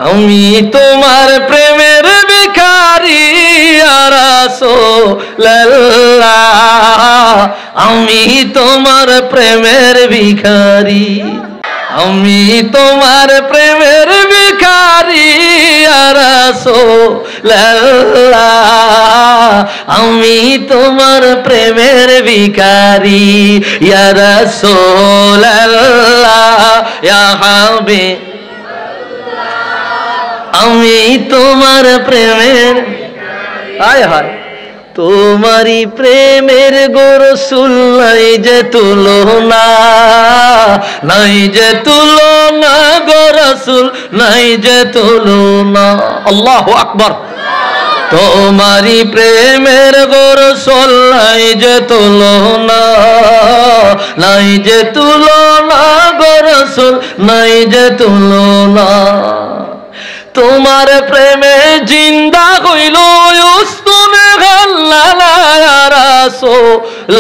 আমি তোমার প্রেমের ভিখারি ইয়া রাসূলুল্লাহ, আমি তোমার প্রেমের ভিখারি, আমি তোমার প্রেমের ভিখারি ইয়া রাসূলুল্লাহ, আমি তোমার প্রেমের ভিখারি ইয়া রাসূলুল্লাহ ইয়া হাবিব, আমি তোমার প্রেমের, হায় হায় তোমারি প্রেমের গো রাসূল নাই যে তুলনা, নাই যে তুলনা গো রাসূল নাই যে তুলনা। আল্লাহু আকবার। তোমারি প্রেমের গো রাসূল নাই যে তুলনা, নাই যে তুলনা গো রাসূল নাই যে তুলনা। তোমার প্রেমে জিন্দা হইল উস্তুনে গাল্লালা ইয়া রাসূলুল্লাহ,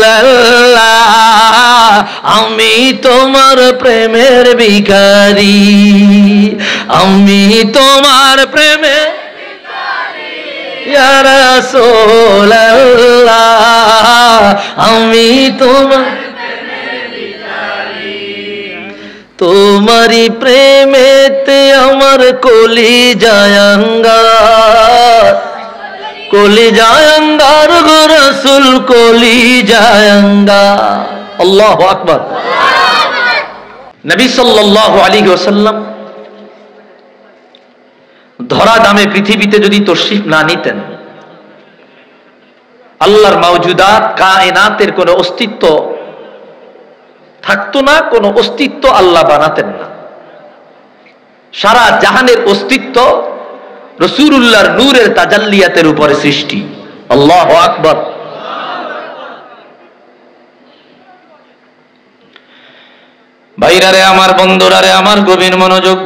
আমি তোমার প্রেমের ভিখারি, আমি তোমার প্রেমের ভিখারি ইয়া রাসূলুল্লাহ, আমি তোমার তোমারি প্রেমেতে আমার কলিজায় আঙ্গার, কলিজায় আঙ্গার গো রাসূল কলিজায় আঙ্গার। আল্লাহু আকবার। নবী সাল্লাল্লাহু আলাইহি ওয়াসাল্লাম ধরা দামে পৃথিবীতে যদি তশরিফ না নিতেন, আল্লাহর মাওজুদাত কায়নাতের কোনো অস্তিত্ব থাকতো না, কোনো অস্তিত্ব আল্লাহ বানাতেন না। সারা জাহানের অস্তিত্ব রাসূলুল্লাহর নূরের তাজাল্লিয়াতের উপরে সৃষ্টি। আল্লাহু আকবার। ভাইরারে আমার, বন্ধুরারে আমার, গভীর মনোযোগ।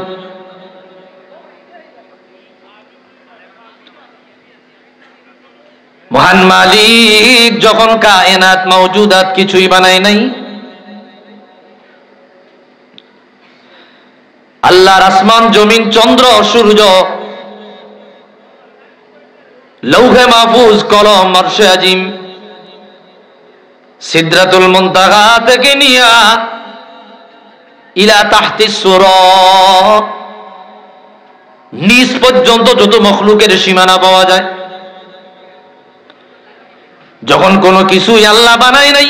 মহান মালিক যখন কায়নাত মাওজুদাত কিছুই বানায় নাই, আল্লাহর আসমান জমিন চন্দ্র সূর্য লৌহে মাহফুজ কলম আরশে আজিম সিদরাতুল মুনতাহা থেকে নিয়া ইলা তাহতিস সুরা নিচ পর্যন্ত যত মখলুকের সীমানা পাওয়া যায়, যখন কোনো কিছুই আল্লাহ বানায় নাই,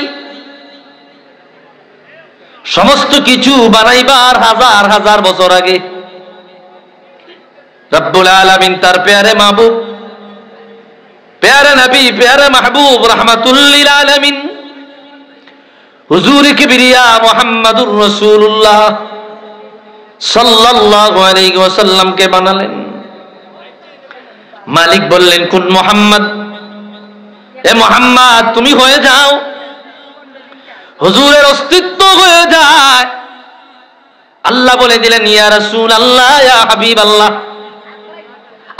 সমস্ত কিছু বানাইবার হাজার হাজার বছর আগে রব্বুল আলামিন তার প্যারে মাহবুব, প্যারে নবী, প্যারে মাহবুব রাহমাতুল লিল আলামিন হুজুর কিবরিয়া মুহাম্মাদুর রাসূলুল্লাহ সাল্লাল্লাহু আলাইহি ওয়াসাল্লামকে বানালেন। মালিক বললেন, কুন মুহাম্মদ, এ মুহাম্মদ তুমি হয়ে যাও। হুজুরের অস্তিত্ব হয়ে যায়। আল্লাহ বলে দিলেন, ইয়া রাসূলুল্লাহ, ইয়া হাবিবাল্লাহ,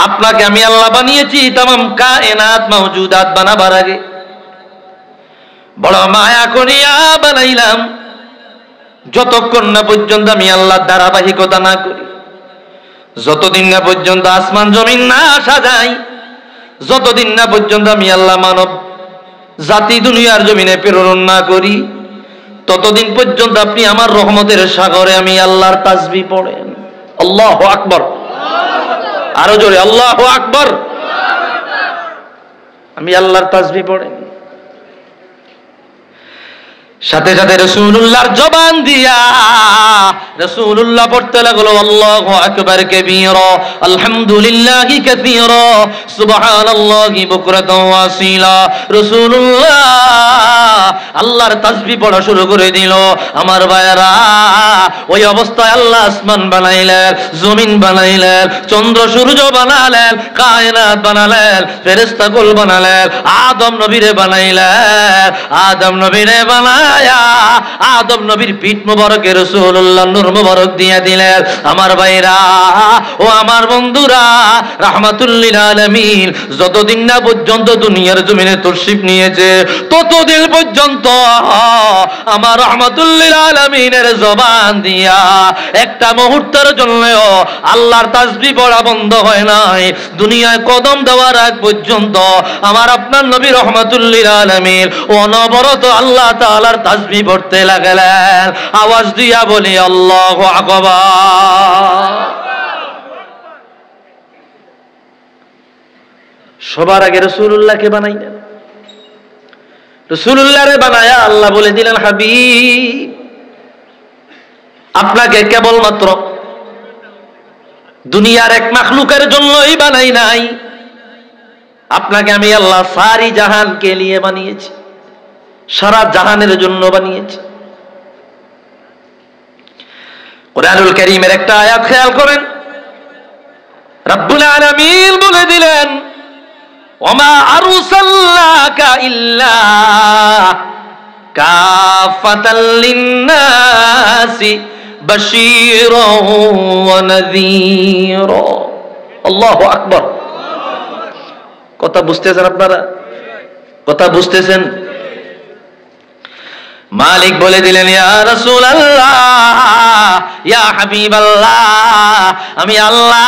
আপনাকে আমি আল্লাহ বানিয়েছি তামাম কায়নাত মাওজুদাত বানাবার আগে। বড় মায়া করিয়া বানাইলাম, যতক্ষণ না পর্যন্ত আমি আল্লাহর ধারাবাহিকতা না করি, যতদিন না পর্যন্ত আসমান জমিন না সাজাই, যতদিন না পর্যন্ত আমি আল্লাহ মানব জাতি দুনিয়ার জমিনে প্রেরণ না করি, ততদিন পর্যন্ত আপনি আমার রহমতের সাগরে আমি আল্লাহর তাসবিহ পড়েন। আল্লাহু আকবার। আরো জোরে আল্লাহু আকবার। আমি আল্লাহর তাসবিহ পড়েন। সাথে সাথে রাসূলুল্লাহর জবান দিয়া রাসূলুল্লাহ পড়তে লাগলো, আল্লাহু আকবার কাবীরা, আলহামদুলিল্লাহি কাসীরা, সুবহানাল্লাহি বুকরাতাও ওয়া আসীলা। রাসূলুল্লাহ আল্লাহর তাসবিহ পড়া শুরু করে দিল। আমার ভাইরা, ওই অবস্থায় আল্লাহ আসমান বানাইলেন, জমিন বানাইলেন, চন্দ্র সূর্য বানালেন, কায়নাত বানালেন, ফেরেশতাকুল বানালেন, আদম নবীরে বানাইলেন, আদম নবীরে বানাইলেন, বানায়া আদম নবীর পিঠ মুবারকে রাসূলুল্লাহ নূর মুবারক দিয়ে দিলেন। আমার ভাইরা ও আমার বন্ধুরা, রাহমাতুল লিল আলামিন যতদিন না পর্যন্ত দুনিয়ার জমিনে তশরিফ নিয়েছে ততদিন পর্যন্ত আমার রাহমাতুল লিল আলামিনের জবান দিয়া একটা মুহূর্তের জন্য আল্লাহর তাসবিহ পড়া বন্ধ হয় নাই। দুনিয়ায় কদম দেওয়ার আগ পর্যন্ত আমার আপনার নবী রাহমাতুল লিল আলামিন অনবরত আল্লাহ তাআলার তাসবিহ পড়তে লাগলেন। আওয়াজ দিয়া বলি আল্লাহু আকবার। সবার আগে রাসূলুল্লাহকে বানাইলেন, রাসূলুল্লাহরে বানায়া আল্লাহ বলে দিলেন, হাবিব আপনাকে কেবলমাত্র দুনিয়ার এক মাখলুকের জন্যই বানাই নাই, আপনাকে আমি আল্লাহ সারি জাহানকে নিয়ে বানিয়েছি, সারা জাহানের জন্য বানিয়েছি। কুরআনুল কারীমের একটা আয়াত খেয়াল করেন, রব্বুল আলামিন বলে দিলেন, ওমা আরসালনাকা ইল্লা কাফাতাল লিন্নাসি বাশীরাও ওয়া নাযীরা। আল্লাহু আকবার। কথা বুঝতেছেন আপনারা? কথা বুঝতেছেন? মালিক বলে দিলেন, ইয়া রাসূলুল্লাহ, ইয়া হাবিবাল্লাহ, আমি আল্লাহ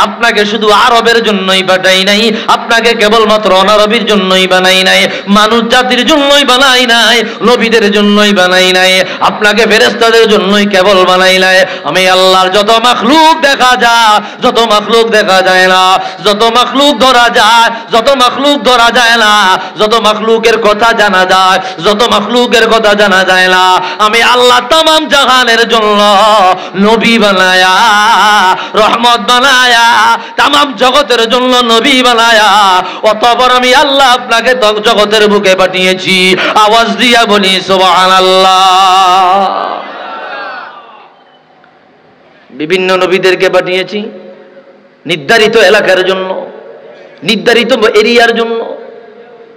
আপনাকে শুধু আরবের জন্যই পাঠাই নাই, আপনাকে কেবলমাত্র অনারবির জন্যই বানাই নাই, মানুষ জাতির জন্যই বানাই নাই, নবীদের জন্যই বানাই নাই, আপনাকে ফেরেশতাদের জন্যই কেবল বানাই নাই। আমি আল্লাহর যত মাখলুক দেখা যায়, যত মাখলুক দেখা যায় না, যত মাখলুক ধরা যায়, যত মাখলুক ধরা যায় না, যত মাখলুকের কথা জানা যায়, যত মাখলুকের কথা জানা যায় না, আমি আল্লাহ তামাম জাহানের জন্য নবী বানায়া, রহমত বানায়া, তামাম জগতের জন্য নবী বানায়া, অতঃপর আমি আল্লাহ আপনাকে জগতের বুকে পাঠিয়েছি। আওয়াজ দিয়া বলি সুবহানাল্লাহ। বিভিন্ন নবীদেরকে পাঠিয়েছি নির্ধারিত এলাকার জন্য, নির্ধারিত এরিয়ার জন্য,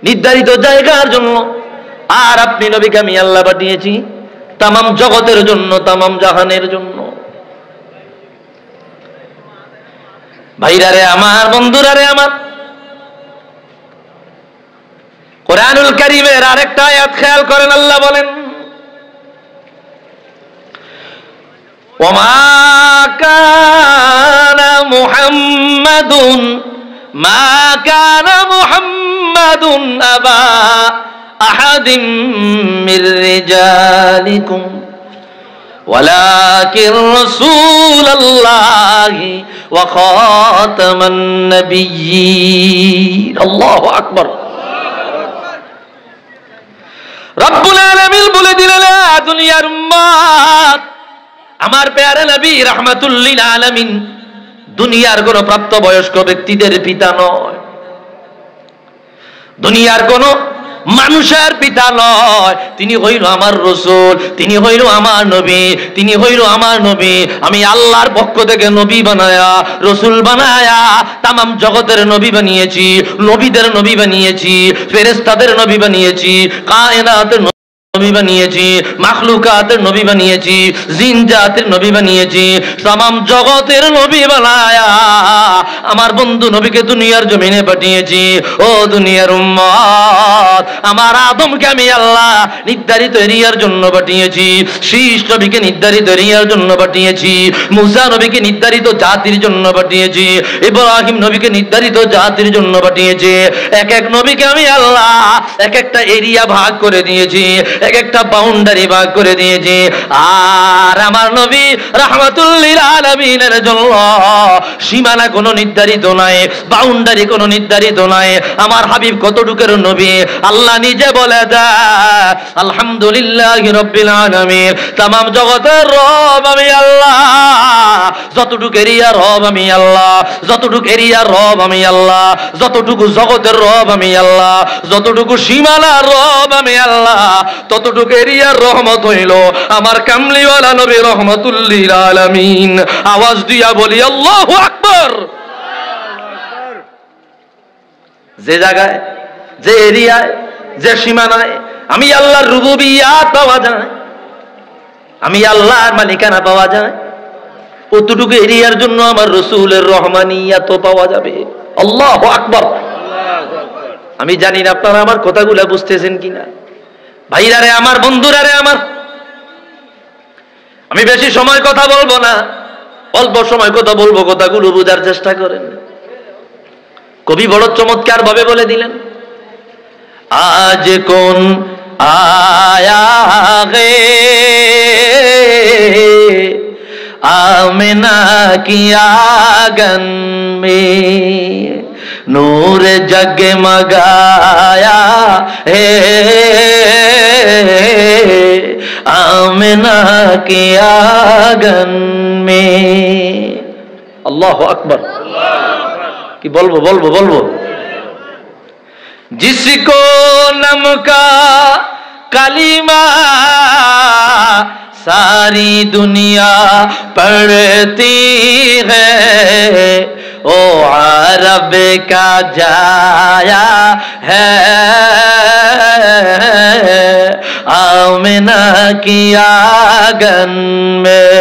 নির্ধারিত জায়গার জন্য। আর আপনি নবীকে আমি আল্লাহ পাঠিয়েছি তামাম জগতের জন্য, তামাম জাহানের জন্য। ভাইরারে আমার, বন্ধুরারে আমার, কুরআনুল কারীমের আরেকটা আয়াত খেয়াল করেন, আল্লাহ বলেন, ওমা কানা মুহাম্মাদুন মা কানা মুহাম্মাদুন আবা আহাদিম মির রিজালিকুম ওয়ালাকিন রাসূলুল্লাহি ওয়া খাতামান নাবিয়্যিন। আল্লাহু আকবার। রব্বুল আলামিন বলে দিলেন, দুনিয়ার উম্মত, আমার প্যারা নবী রাহমাতুল লিল আলামিন দুনিয়ার কোন প্রাপ্তবয়স্ক ব্যক্তিদের পিতা নয়, দুনিয়ার কোন মানুষের পিতা নয়, তিনি হইল আমার রাসূল, তিনি হইল আমার নবী, তিনি হইল আমার নবী। আমি আল্লাহর পক্ষ থেকে নবী বানায়া, রাসূল বানায়া তামাম জগতের নবী বানিয়েছি, নবীদের নবী বানিয়েছি, ফেরেশতাদের নবী বানিয়েছি, কায়নাতের নবী বানিয়েছি, মাখলুকাতের নবী বানিয়েছি, জিন জাতের নবী বানিয়েছি, তামাম জগতের নবী বানায়া আমার বন্ধু নবীকে দুনিয়ার জমিনে পাঠিয়েছি। ও দুনিয়ার উম্মত, আমার আদমকে আমি আল্লাহ নির্ধারিত এরিয়ার জন্য পাঠিয়েছি, শীষ নবীকে নির্ধারিত এরিয়ার জন্য পাঠিয়েছি, মুসা নবীকে নির্ধারিত জাতির জন্য পাঠিয়েছি, ইব্রাহিম নবীকে নির্ধারিত জাতির জন্য পাঠিয়েছি। এক এক নবীকে আমি আল্লাহ এক একটা এরিয়া ভাগ করে দিয়েছি, এক একটা বাউন্ডারি ভাগ করে দিয়েছি। আর আমার নবী রাহমাতুল লিল আলামিনের জন্য সীমানা কোনো নির্ধারিত নাই, বাউন্ডারি কোনো নির্ধারিত নাই। আমার হাবিব কতটুকের নবী আল্লাহ নিজে বলে দেয়, আলহামদুলিল্লাহি রাব্বিল আলামিন, তামাম জগতের রব আমি আল্লাহ, যতটুকু এরিয়ার রব আমি আল্লাহ, যতটুকু এরিয়ার রব আমি আল্লাহ, যতটুকু জগতের রব আমি আল্লাহ, যতটুকু সীমানার রব আমি আল্লাহ, ততটুকু এরিয়ার রহমত হইল আমার কামলিওয়ালা নবী রাহমাতুল লিল আলামিন। আওয়াজ দিয়া বলি আল্লাহু আকবার। যে জায়গায়, যে এরিয়ায়, যে সীমানায় আমি আল্লাহর রুবুবিয়াত পাওয়া যায়, আমি আল্লাহর মালিকানা পাওয়া যায়, অতটুকু এরিয়ার জন্য আমার রসুলের রহমানিয়াত পাওয়া যাবে। আল্লাহু আকবার। আমি জানি না আপনারা আমার কথাগুলো বুঝতেছেন কিনা। ভাইরারে আমার, বন্ধুরারে আমার, আমি বেশি সময় কথা বলবো না, অল্প সময় কথা বলবো, কথাগুলো বোঝার চেষ্টা করেন। কবি বড় চমৎকার ভাবে বলে দিলেন, আজ কোন আয়া গে आमिना की आंगन में नूर जगमगाया है आमिना की आंगन में। अल्लाह अकबर। कि बोलबो बोलबो बोलबो। जिसको नम का कलीमा सारी दुनिया पढ़ती है, ओ अरब का जाया है आमिना की आंगन में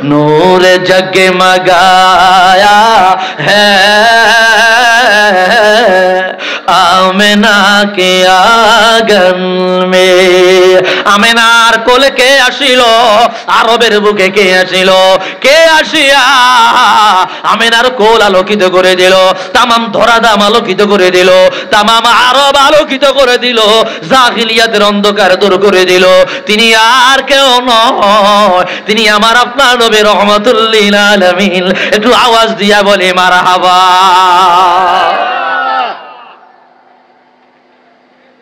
नूर जगमगाया है आमिना के आंगन में। আমেনার কোলে কে আসিল, আরবের বুকে কে আসিল, কে আসিয়া আমেনার কোল আলোকিত করে দিল, তামাম ধরাধাম আলোকিত করে দিল, তামাম আরব আলোকিত করে দিল, জাহিলিয়াতের অন্ধকার দূর করে দিল। তিনি আর কেউ নয়, তিনি আমার আপনার নবী রহমাতুল লিল আলামিন। একটু আওয়াজ দিয়া বলি মারহাবা।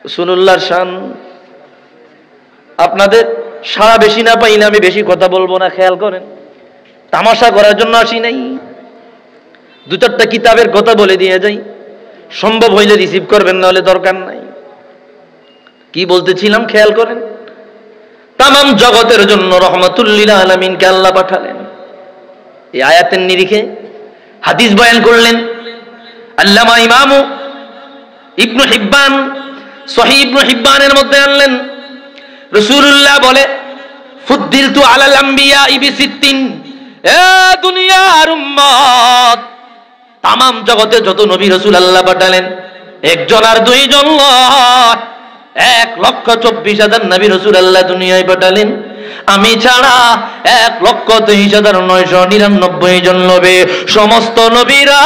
রাসূলুল্লাহর শান আপনাদের সারা বেশি না পাইলে আমি বেশি কথা বলবো না, খেয়াল করেন। তামাশা করার জন্য আসি নাই, দু চারটা কিতাবের কথা বলে দিয়ে যাই, সম্ভব হইলে রিসিভ করবেন, না হলে দরকার নাই। কি বলতেছিলাম খেয়াল করেন। তামাম জগতের জন্য রহমাতুল লিল আলামিনকে আল্লাহ পাঠালেন। এই আয়াতের নিরিখে হাদিস বয়ান করলেন আল্লামা ইমামু ইবনু হিব্বান, সহিহ ইবনু হিব্বানের মধ্যে আনলেন, রাসূলুল্লাহ বলে ফুদ্দিলতু আলাল আম্বিয়া বিসিত্তিন। এ দুনিয়ার উম্মত, তামাম জগতে যত নবী রাসূল আল্লাহ পাঠালেন, একজন আর দুইজন নয়, 1,24,000 নবী রাসূল আল্লাহ দুনিয়ায় পাঠালেন। আমি ছাড়া 1,23,999 জন নবী। সমস্ত নবীরা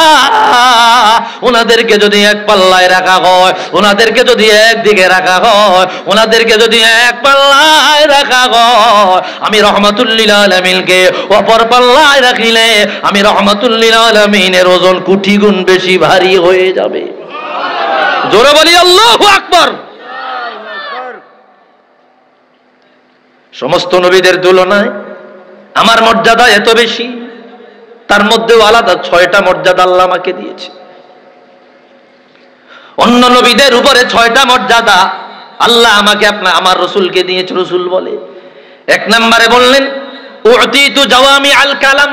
ওনাদেরকে যদি এক পাল্লায় রাখা হয়, ওনাদেরকে যদি একদিকে রাখা হয়, ওনাদেরকে যদি এক পাল্লায় রাখা হয়, আমি রহমাতুল লিল আলামিনকে অপর পাল্লায় রাখিলে আমি রহমাতুল লিল আলামিনের ওজন কোটি গুণ বেশি ভারী হয়ে যাবে। জোরে বলি আল্লাহু আকবার। সমস্ত নবীদের তুলনায় আমার মর্যাদা এত বেশি, তার মধ্যেও আলাদা 6টা মর্যাদা আল্লাহ আমাকে দিয়েছে। অন্য নবীদের উপরে 6টা মর্যাদা আল্লাহ আমাকে আমার রাসূলকে দিয়েছে। রাসূল বলে, 1 নম্বরে বললেন উতিতু জাওয়ামি আল কালাম।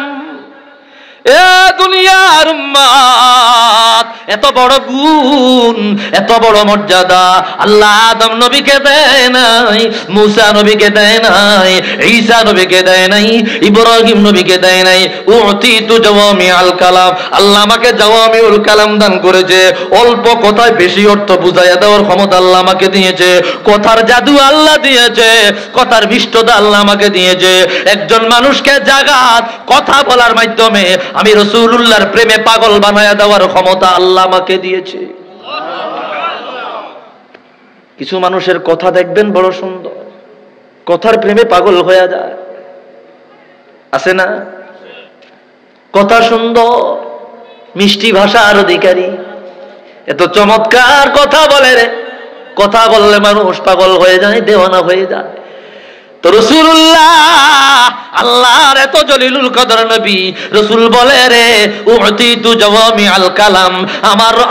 এ দুনিয়ার উম্মত, এত বড় গুণ, এত বড় মর্যাদা আল্লাহ আদম নবীকে দেয় নাই, মুসা নবীকে দেয় নাই, ঈসা নবীকে দেয় নাই, ইব্রাহিম নবীকে দেয় নাই। উতিতু জাওয়ামি আল কালাম। আল্লাহ আমাকে জাওয়ামিউল কালাম দান করেছে। অল্প কথায় বেশি অর্থ বুঝাইয়া দেওয়ার ক্ষমতা আল্লাহ আমাকে দিয়েছে। কথার জাদু আল্লাহ দিয়েছে, কথার মিষ্টতা আল্লাহ আমাকে দিয়েছে। একজন মানুষকে জাগাত কথা বলার মাধ্যমে আমি রাসূলুল্লাহর প্রেমে পাগল বানায়া দেওয়ার ক্ষমতা আল্লাহ আমাকে দিয়েছে। কিছু মানুষের কথা দেখবেন বড় সুন্দর, কথার প্রেমে পাগল হয়ে যায়, আছে না? কথা সুন্দর, মিষ্টি ভাষার অধিকারী, এত চমৎকার কথা বলে রে, কথা বললে মানুষ পাগল হয়ে যায়, দেওয়ানা হয়ে যায়। তো রাসূলুল্লাহ আল্লাহর এত জলিলুল কদর নবী, রাসূল বলে রে উতিতু জাওয়ামিআল কালাম,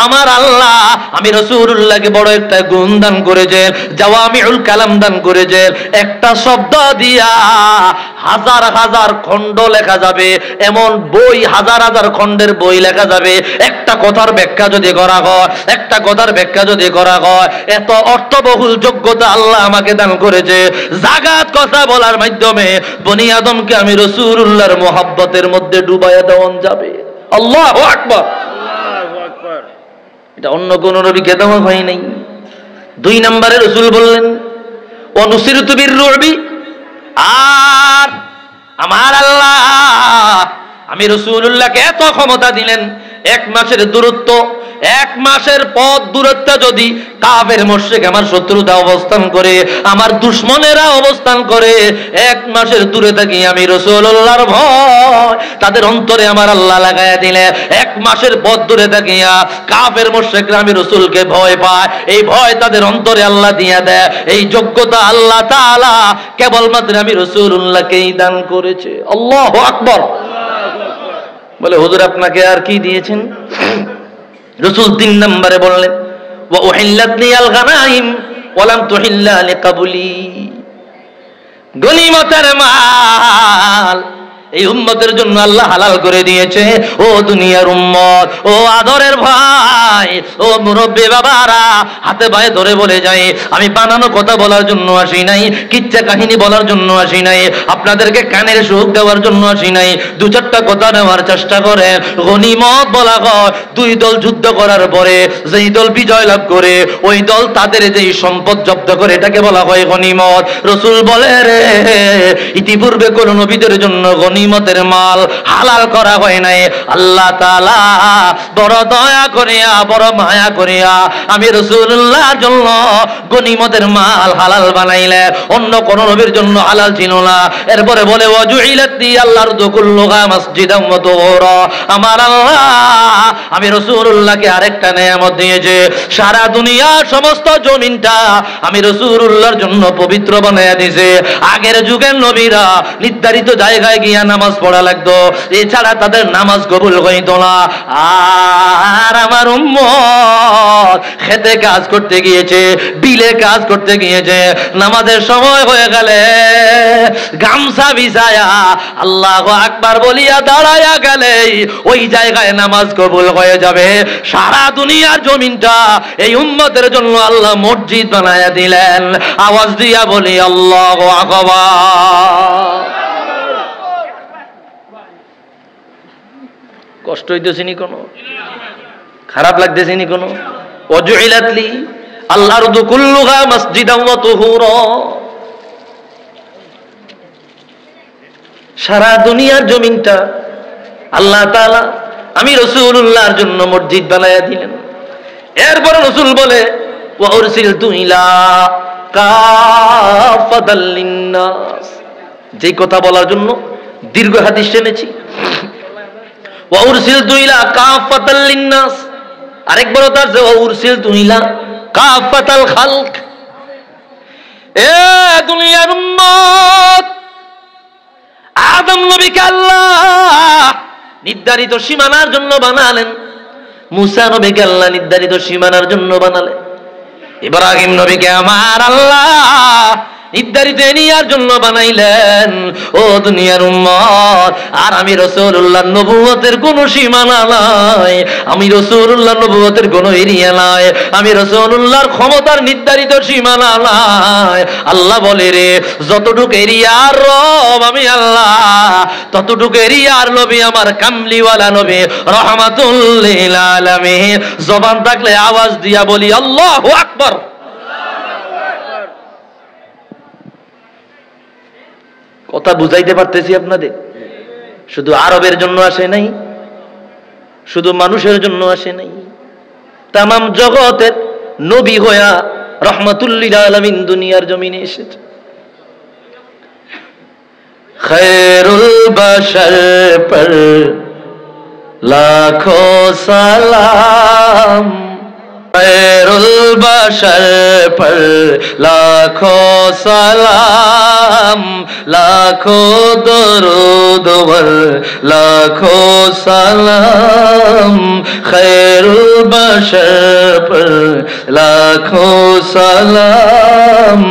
আমার আল্লাহ আমি রাসূলুল্লাহকে বড় একটা গুণ দান করেছে, জাওয়ামিউল কালাম দান করেছে। একটা শব্দ দিয়া হাজার হাজার খণ্ড লেখা যাবে, এমন বই হাজার হাজার খণ্ডের বই লেখা যাবে। একটা কথার ব্যাখ্যা যদি করা হয়, একটা কথার ব্যাখ্যা যদি করা হয়, এত অর্থবহুল যোগ্যতা আল্লাহ আমাকে দান করেছে। জাগাত কথা বলার মাধ্যমে বনি আদমকে আমি রাসূলুল্লাহর মোহাব্বতের মধ্যে ডুবাইয়া দেওয়া যাবে। আল্লাহু আকবার, আল্লাহু আকবার। এটা অন্য কোন নবীকে দেওয়া হয় নাই। 2 নম্বরে রাসূল বললেন অনুসিরতু বিররুবি, আর আমার আল্লাহ আমি রাসূলুল্লাহকে এত ক্ষমতা দিলেন, 1 মাসের দূরত্ব, 1 মাসের পথ দূরত্ব যদি কাফের মুশরিক আমার শত্রুরা অবস্থান করে, আমার দুশমনেরা অবস্থান করে, 1 মাসের দূরে থাকি আমি রাসূলুল্লাহর ভয় তাদের অন্তরে আমার আল্লাহ লাগায়া দিলে, 1 মাসের পথ দূরে থাকিয়া কাফের মুশরিকরা আমি রাসূলকে ভয় পায়, এই ভয় তাদের অন্তরে আল্লাহ দিয়া দেয়। এই যোগ্যতা আল্লাহ তাআলা কেবলমাত্র আমি রাসূলুল্লাহকেই দান করেছে। আল্লাহু আকবার। বলে হুজুর আপনাকে আর কি দিয়েছেন? রাসূল 3 নম্বরে বললেন ওয়া উহিল্লাত লিয়াল গানাইম ওয়া লাম তুহিল্লা লিকাবলি, গনিমতের মাল এই উম্মতের জন্য আল্লাহ হালাল করে দিয়েছে। ও দুনিয়ার উম্মত, ও আদরের ভাই, ও মুরব্বী বাবারা, হাতে পায়ে ধরে বলে যাই, আমি বানানো কথা বলার জন্য আসি নাই, কিচ্ছা কাহিনী বলার জন্য আসি নাই, আপনাদেরকে কানের সুখ দেওয়ার জন্য আসি নাই। 2-4টা কথা নেওয়ার চেষ্টা করে। গনিমত বলা হয় 2 দল যুদ্ধ করার পরে যেই দল বিজয় লাভ করে, ওই দল তাদের যেই সম্পদ জব্দ করে, এটাকে বলা হয় গনিমত। রাসূল বলে রে ইতিপূর্বে কোন নবীদের জন্য গনিমতের মাল হালাল করা হয় নাই। আল্লাহ তাআলা বড় দয়া করিয়া, বড় মায়া করিয়া আমি রাসূলুল্লাহর জন্য গনিমতের মাল হালাল বানাইলে, অন্য কোন নবীর জন্য হালাল ছিল না। এরপরে বলে ওয়াজুইলাত লি আল্লাহর কুল্লুহা মাসজিদাম ওয়া তুহুরা, আমার আল্লাহ আমি রাসূলুল্লাহকে আরেকটা নিয়ামত দিয়েছে, সারা দুনিয়ার সমস্ত জমিনটা আমি রাসূলুল্লাহর জন্য পবিত্র বানায়া দিয়েছে। আগের যুগের নবীরা নির্ধারিত জায়গায় গিয়া নামাজ পড়া লাগতো, এছাড়া তাদের নামাজ কবুল হইত না। আর আমার উম্মত খেতে কাজ করতে গিয়েছে, বিলে কাজ করতে গিয়েছে, নামাজের সময় হয়ে গেলে গামছা বিছায়া আল্লাহু আকবার বলিয়া দাঁড়ায়া গেলে ওই জায়গায় নামাজ কবুল হয়ে যাবে। সারা দুনিয়ার জমিনটা এই উম্মতের জন্য আল্লাহ মসজিদ বানায়া দিলেন। আওয়াজ দিয়া বলি আল্লাহু আকবার। কষ্ট হইতেছে নি কোনো? খারাপ লাগতেছে নি কোনো? ওয়াজুইলাত লি আল্লাহর কুল্লুহা মাসজিদাম ওয়া তুহুরা, সারা দুনিয়ার জমিনটা আল্লাহ তাআলা আমি রাসূলুল্লাহর জন্য মসজিদ বানায়া দিলেন। এরপর রাসূল বলে ওয়া উরসিলতু ইলা কাফাতাল লিন্নাস, যে কথা বলার জন্য দীর্ঘ হাদিস টেনেছি। ওয়া উরসিলতু ইলা কাফাতাল লিন্নাস, আরেকবার তার যে ওয়া উরসিলতু ইলা কাফাতাল খালক। এ দুনিয়ার উম্মত, আদম নবীকে আল্লাহ নির্ধারিত সীমানার জন্য বানালেন, মুসা নবীকে আল্লাহ নির্ধারিত সীমানার জন্য বানালেন, ইব্রাহিম নবীকে আমার আল্লাহ নির্ধারিত এরিয়ার জন্য বানাইলেন। ও দুনিয়ার উম্মত, আর আমি রাসূলুল্লাহর নবুয়তের কোনো সীমানা নাই, আমি রাসূলুল্লাহর নবুয়তের কোনো এরিয়া নাই, আমি রাসূলুল্লাহর ক্ষমতার নির্ধারিত সীমানা নাই। আল্লাহ বলে রে যতটুকু এরিয়ার রব আমি আল্লাহ, ততটুকু এরিয়ার নবী আমার কামলিওয়ালা নবী রাহমাতুল লিল আলামিন। জবান থাকলে আওয়াজ দিয়া বলি আল্লাহু আকবার। কথা বুঝাইতে পারতেছি আপনাদের? শুধু আরবের জন্য আসে নাই, শুধু মানুষের জন্য আসে নাই, তামাম জগতের নবী হইয়া রহমাতুল লিল আলামিন দুনিয়ার জমিনে এসেছে। খৈরুল বশর পর লাখো সালাম, খৈরুল बशर पर लाखों सलाम लाखों दरूद वर लाखों सलाम खैरुल बशर पर लाखों सलाम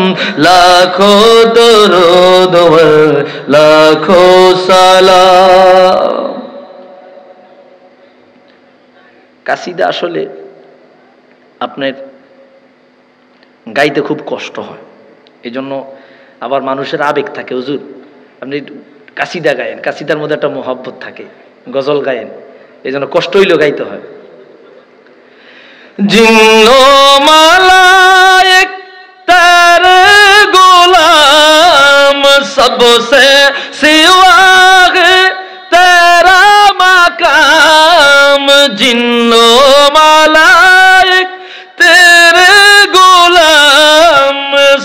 लाखों दरूद वर लाखों सलाम। কাসিদা আসলে আপনার গাইতে খুব কষ্ট হয়, এই জন্য আবার মানুষের আবেগ থাকে। হুজুর আপনি কাসিদা গায়েন, কাসিদার মধ্যে একটা মোহাব্বত থাকে, গজল গায়েন, এই জন্য কষ্ট হইলেও গাইতে হয়। জিন্নো মালায়েক তেরে গোলাম সবসে সিওয়া হে তেরা মাকাম জিন্নো মালায়েক तेरे गुलाम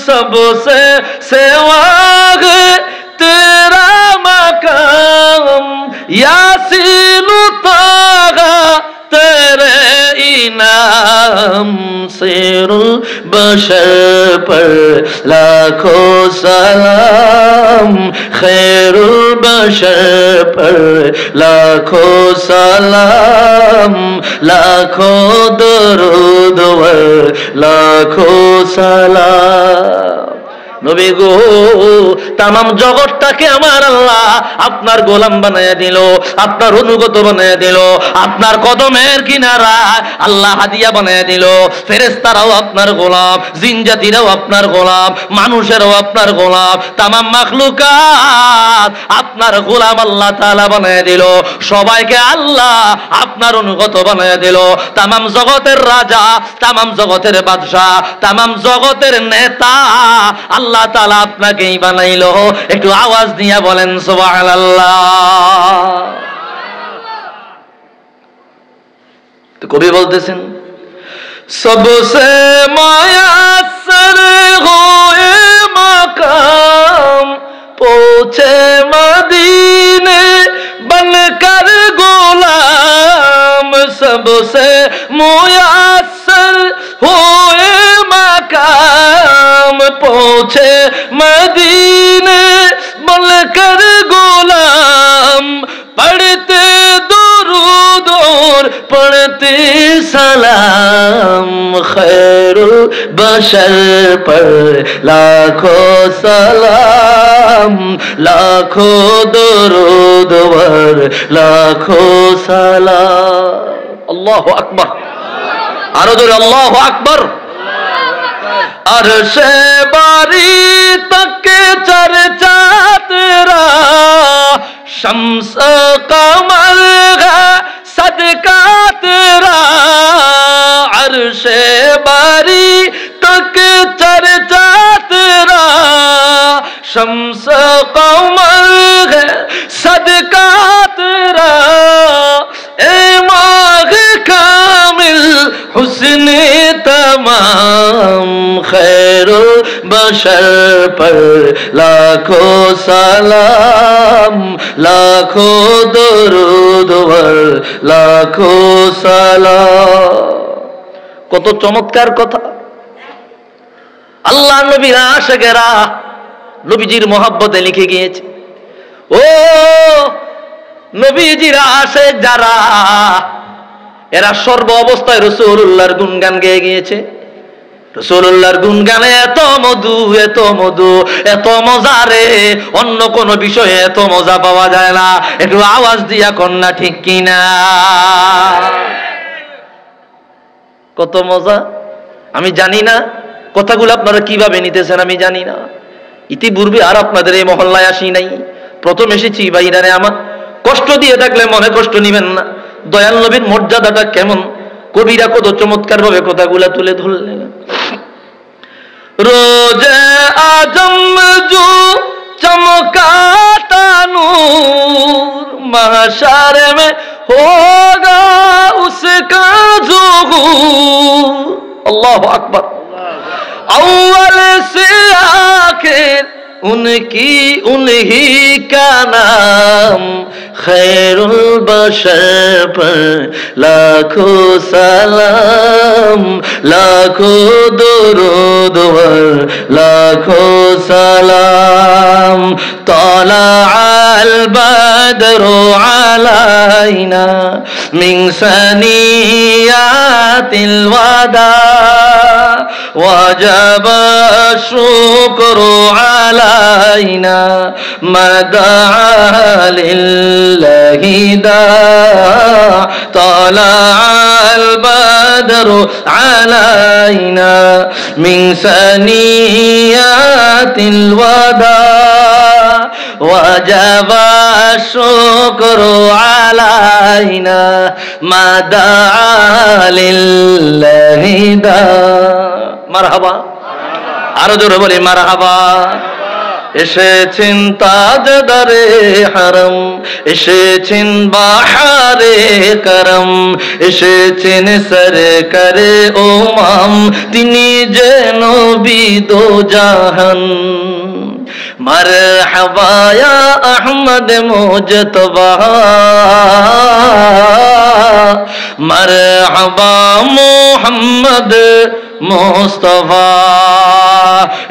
सबसे सिवा है तेरा मकाम यासीन तागा तेरे इनाम सिरुल बशर पर लाखों सलाम खैरुल बशर पर लाखों सलाम लाखों दरूद वर लाखों सलाम। নবী গো তামাম জগৎটাকে আমার আল্লাহ আপনার গোলাম বানায়া দিল, আপনার অনুগত বানায়া দিল, আপনার কদমের কিনারা আল্লাহ হাদিয়া বানায়া দিল। ফেরেশতারাও আপনার গোলাম, জিন জাতিরাও আপনার গোলাম, মানুষেরাও আপনার গোলাম, তামাম মাখলুকাত আপনার গোলাম আল্লাহ তাআলা বানায়া দিল। সবাইকে আল্লাহ আপনার অনুগত বানায়া দিল। তামাম জগতের রাজা, তামাম জগতের বাদশাহ, তামাম জগতের নেতা আল্লাহ তাআলা আপনাকেই বানাইলো। একটু আওয়াজ দিয়ে বলেন সুবহানাল্লাহ। তো কবি বলতেছেন সবসে মুয়াসসর হোয়ে মাকাম পৌঁছে মদিনে बनकर गुलाम सबसे मुयस्सर हुए मकाम पहुँचे मदीने बनकर गुलाम पढ़ते दुरूद और पढ़ते सलाम खैरुल बशर पर लाखों सलाम लाखों दुरूद वर लाखों सलाम। अल्लाहु अकबर, आरो जोरे अल्लाहु अकबर। अर्शे बारी तक चर्चा तेरा शम्स कमर है सदका तेरा अर्शे बारी तक चर्चा तेरा शम्स कमर है सदका तेरा ए माग़ कामिल हुस्ने तमाम खैरुल बशर पर लाखों सलाम लाखों दुरूद वर लाखों सलाम। কত চমৎকার কথা। আল্লাহ নবীর আশিকেরা নবীজির মহব্বতে লিখে গিয়েছে। ও নবীজির আশিক যারা, এরা সর্ব অবস্থায় রাসূলুল্লাহর গুণগান গেয়ে গিয়েছে। রাসূলুল্লাহর গুণগানে এত মধু, এত মধু, এত মজা রে, অন্য কোন বিষয়ে এত মজা পাওয়া যায় না। একটু আওয়াজ দিয়া কন্যা ঠিক কিনা? কত মজা আমি জানি না, কথাগুলো আপনারা কিভাবে নিতেছেন আমি জানি না। ইতিপূর্বে আর আপনাদের এই মহল্লায় আসি নাই, প্রথম এসেছি। ভাইরারে আমার কষ্ট দিয়ে থাকলে মনে কষ্ট নিবেন না। দয়াল নবীর মর্যাদাটা কেমন, কবিরা কত চমৎকার ভাবে কথাগুলা তুলে ধরলেন। রোজে আজম জো চমকাতা নূর महशर में होगा उसका ज़ुहूर। अल्लाहु अकबर। अव्वल से आखिर उनकी उन्हीं का नाम खैरुल बशर पर लाखों सलाम, लाखों दुरूद वर लाखों सलाम। तला अल बद्रु अलैना मिन सनियातिल वदा वजब शुक्रु अलैना मदा लिल्लाहि दा। तला अल बद्रु अलैना मिन सनियातिल वदा वजब शुक्रु अलैना मदा लिल्लाहि दा। মারহাবা, আরো জোরে বলি মারহাবা। এসেছেন তাজদারে হারম, এসেছেন বাহারে করম, এসেছেন সরকারে ওমাম, তিনি যেন নবী দো জাহান। মারহাবা ইয়া আহমদ মুজতবা, মারহাবা মুহাম্মদ মুস্তাফা।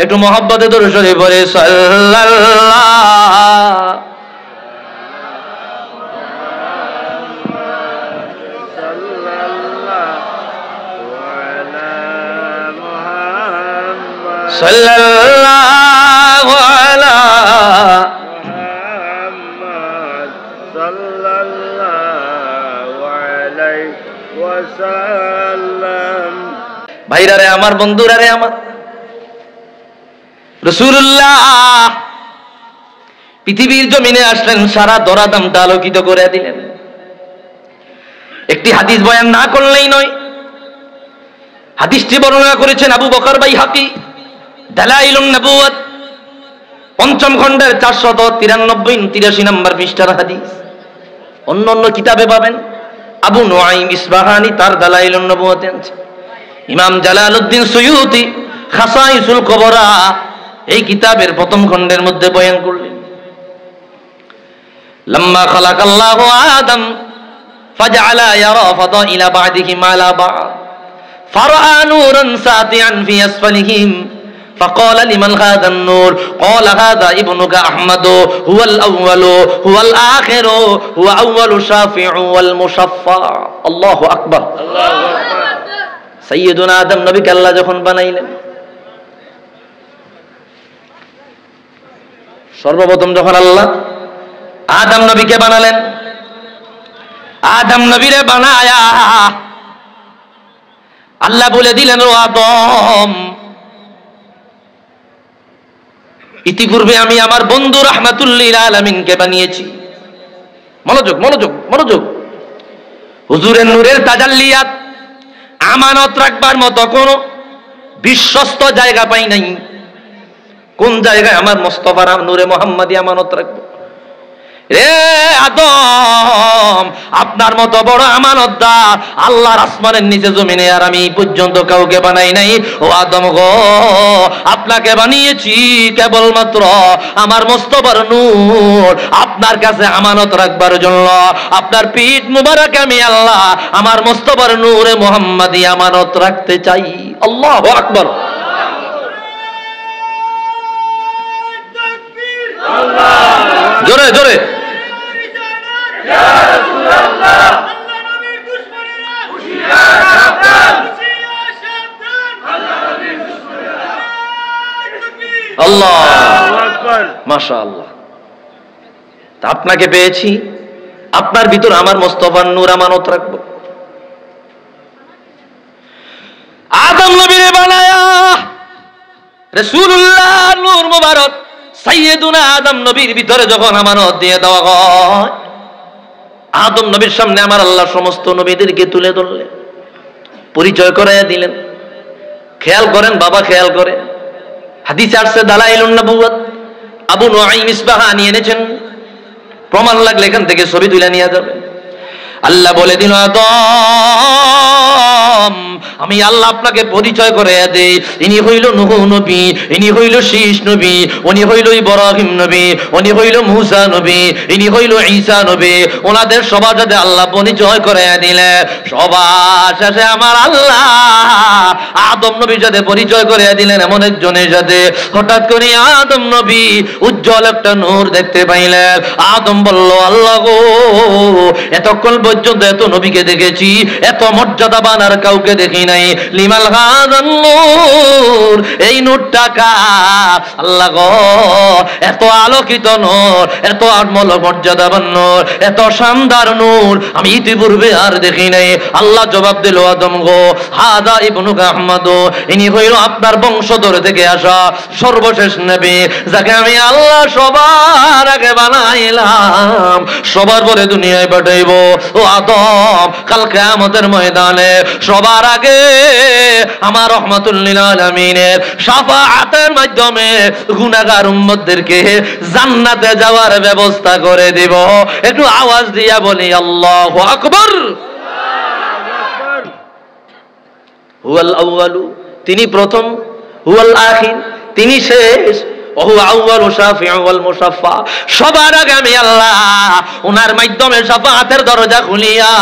একটু মোহাব্বতে দরুদ শরীফ পড়ে সাল্লাল্লাহ। সাল্লাল্লাহু আলা মুহাম্মদ সাল্লাল্লাহু আলাইহি ওয়াসাল্লাম। ভাইরা রে আমার, বন্ধুরা রে আমার, রাসূলুল্লাহ পৃথিবীর জমিনে আসলেন, সারা দরাদামটা আলোকিত করে দিলেন। একটি হাদিস বয়ান না করলেই নয়। হাদিসটি বর্ণনা করেছেন আবু বকর বাইহাকি, দালাইলুন নবুওয়াত, ৫ম খণ্ডের ৪৯৩-৮৩ নম্বর পৃষ্ঠার হাদিস। অন্য অন্য কিতাবে পাবেন। আবু নুআইম ইসবাহানি তার দালাইলুন নবুওয়াতে আছে। ইমাম জালালউদ্দিন সুয়ুতি খাসাইসুল কুবরা এই কিতাবের ১ম খণ্ডের মধ্যে বয়ান করলেন। লাম্মা খালাকাল্লাহু আদম ফাজআলা ইয়ারা ফাদাইলা বা'দিহিম আলা বা'দ ফারাআ নূরান সাতিআন ফি আসফালিহিম فقال لمن هذا النور قال هذا ابنك احمد هو الاول هو الاخر هو اول شافع والمشفع الله اكبر الله اكبر সাইয়্যিদুনা আদম নবীকে আল্লাহ যখন বানাইলেন, সর্বপ্রথম যখন আল্লাহ আদম নবীকে বানালেন, আদম নবীরে বানায়া আল্লাহ বলে দিলেন, ও আদম, ইতিপূর্বে আমি আমার বন্ধু রাহমাতুল লিল আলামিনকে বানিয়েছি। মনোযোগ মনোযোগ মনোযোগ। হুজুরের নূরের তাজাল্লিয়াত আমানত রাখবার মতো কোন বিশ্বস্ত জায়গা পাই নাই। কোন জায়গায় আমার মুস্তাফার নূরে মুহাম্মাদি আমানত রাখবো? রে আদম, আপনার মতো বড় আমানতদার আল্লাহর আসমানের নিচে জমিনে আর আমি পর্যন্ত কাউকে বানাই নাই। ও আদম গো, আপনাকে বানিয়েছি কেবলমাত্র আমার মুস্তাফার নূর আপনার কাছে আমানত রাখবার জন্য। আপনার পিঠ মুবারক আমি আল্লাহ আমার মুস্তাফার নূরে মুহাম্মাদি আমানত রাখতে চাই। আল্লাহু আকবার। জোরে জোরে। মাশাআল্লাহ। আপনাকে পেয়েছি, আপনার ভিতর আমার মুস্তাফার নূর আমানত রাখবো। আদম নবীরে বানায়া রাসূলুল্লাহ নূর মুবারক সাইয়্যিদুনা আদম নবীর ভিতরে যখন আমানত দিয়ে দেওয়া হয়, আদম নবীর সামনে আমার আল্লাহ সমস্ত নবীদেরকে তুলে ধরলেন, পরিচয় করাইয়া দিলেন। খেয়াল করেন বাবা, খেয়াল করেন। হাদিসে আসছে দালাইলুন নবুওয়াত, আবু নুআইম ইসবাহানি এনেছেন। প্রমাণ লাগলে এখান থেকে ছবি তুলে নিয়ে যাবে। আল্লাহ বলে দিল, আদম আদম, আমি আল্লাহ আপনাকে পরিচয় করে দেই, ইনি হইল নূহ নবী, ইনি হইল শীষ নবী, উনি হইল ইব্রাহিম নবী, উনি হইল মূসা নবী, ইনি হইল ঈসা নবী। ওনাদের সবার সাথে আল্লাহ পরিচয় করে দিলে, সবার শেষে আমার আল্লাহ আদম নবীর সাথে পরিচয় করে দিলেন এমন একজনের সাথে। হঠাৎ করে আদম নবী উজ্জ্বল একটা নূর দেখতে পাইলেন। আদম বলল, আল্লাহ গো, এতক্ষণ পর্যন্ত এত নবীকে দেখেছি, এত মর্যাদাবান আর কাউকে দেখি নাই। লিমাল হাযান নূর, এই নূরটা কার? আল্লাহ গো, এত আলোকিত নূর, এত আমল মর্যাদাবান নূর, এত শানদার নূর আমি ইতিপূর্বে আর দেখি নাই। আল্লাহ জবাব দিল, আদম গো, হাদা ইবনু আহমদ, ইনি হইল আপনার বংশধর থেকে আসা সর্বশেষ নবী, যাকে আমি আল্লাহ সবার আগে বানাইলাম, সবার পরে দুনিয়ায় পাঠাইব। ও আদম, কাল কিয়ামতের ময়দানে সবার আগে আমার রাহমাতুল লিল আলামিনের শাফাআতের মাধ্যমে গুনাহগার উম্মতদেরকে জান্নাতে যাওয়ার ব্যবস্থা করে দেব। একটু আওয়াজ দিয়া বলি আল্লাহু আকবার। হুয়াল আউয়ালু, তিনি প্রথম, হুয়াল আখির, তিনি শেষ, সবার আগে আমি আল্লাহ ওনার মাধ্যমে শাফাআতের দরজা খুলিয়া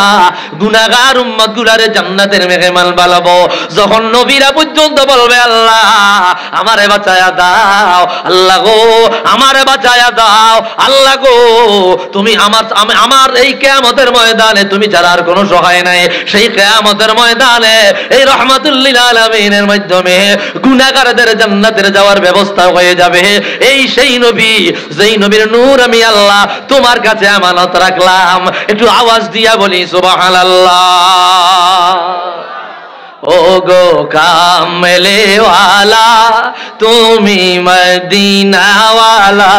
গুনাহগার উম্মত গুলারে জান্নাতের মেহমান বানাবো। যখন নবীরা পর্যন্ত বলবে, আল্লাহ আমারে বাঁচায়া দাও, আল্লাহ গো আমারে বাঁচায়া দাও, আল্লাহ গো তুমি আমার এই কিয়ামতের ময়দানে তুমি ছাড়া আর কোনো সহায় নাই। সেই কিয়ামতের ময়দানে এই রাহমাতুল লিল আলামিনের মাধ্যমে গুনাহগারদের জান্নাতের যাওয়ার ব্যবস্থা হয়ে যাবে। এই সেই নবী, যেই নবীর নূর আমি আল্লাহ তোমার কাছে আমানত রাখলাম। একটু আওয়াজ দিয়া বলি সুবহানাল্লাহ। ও গো কামলে ওয়ালা, তুমি মদিনা ওয়ালা,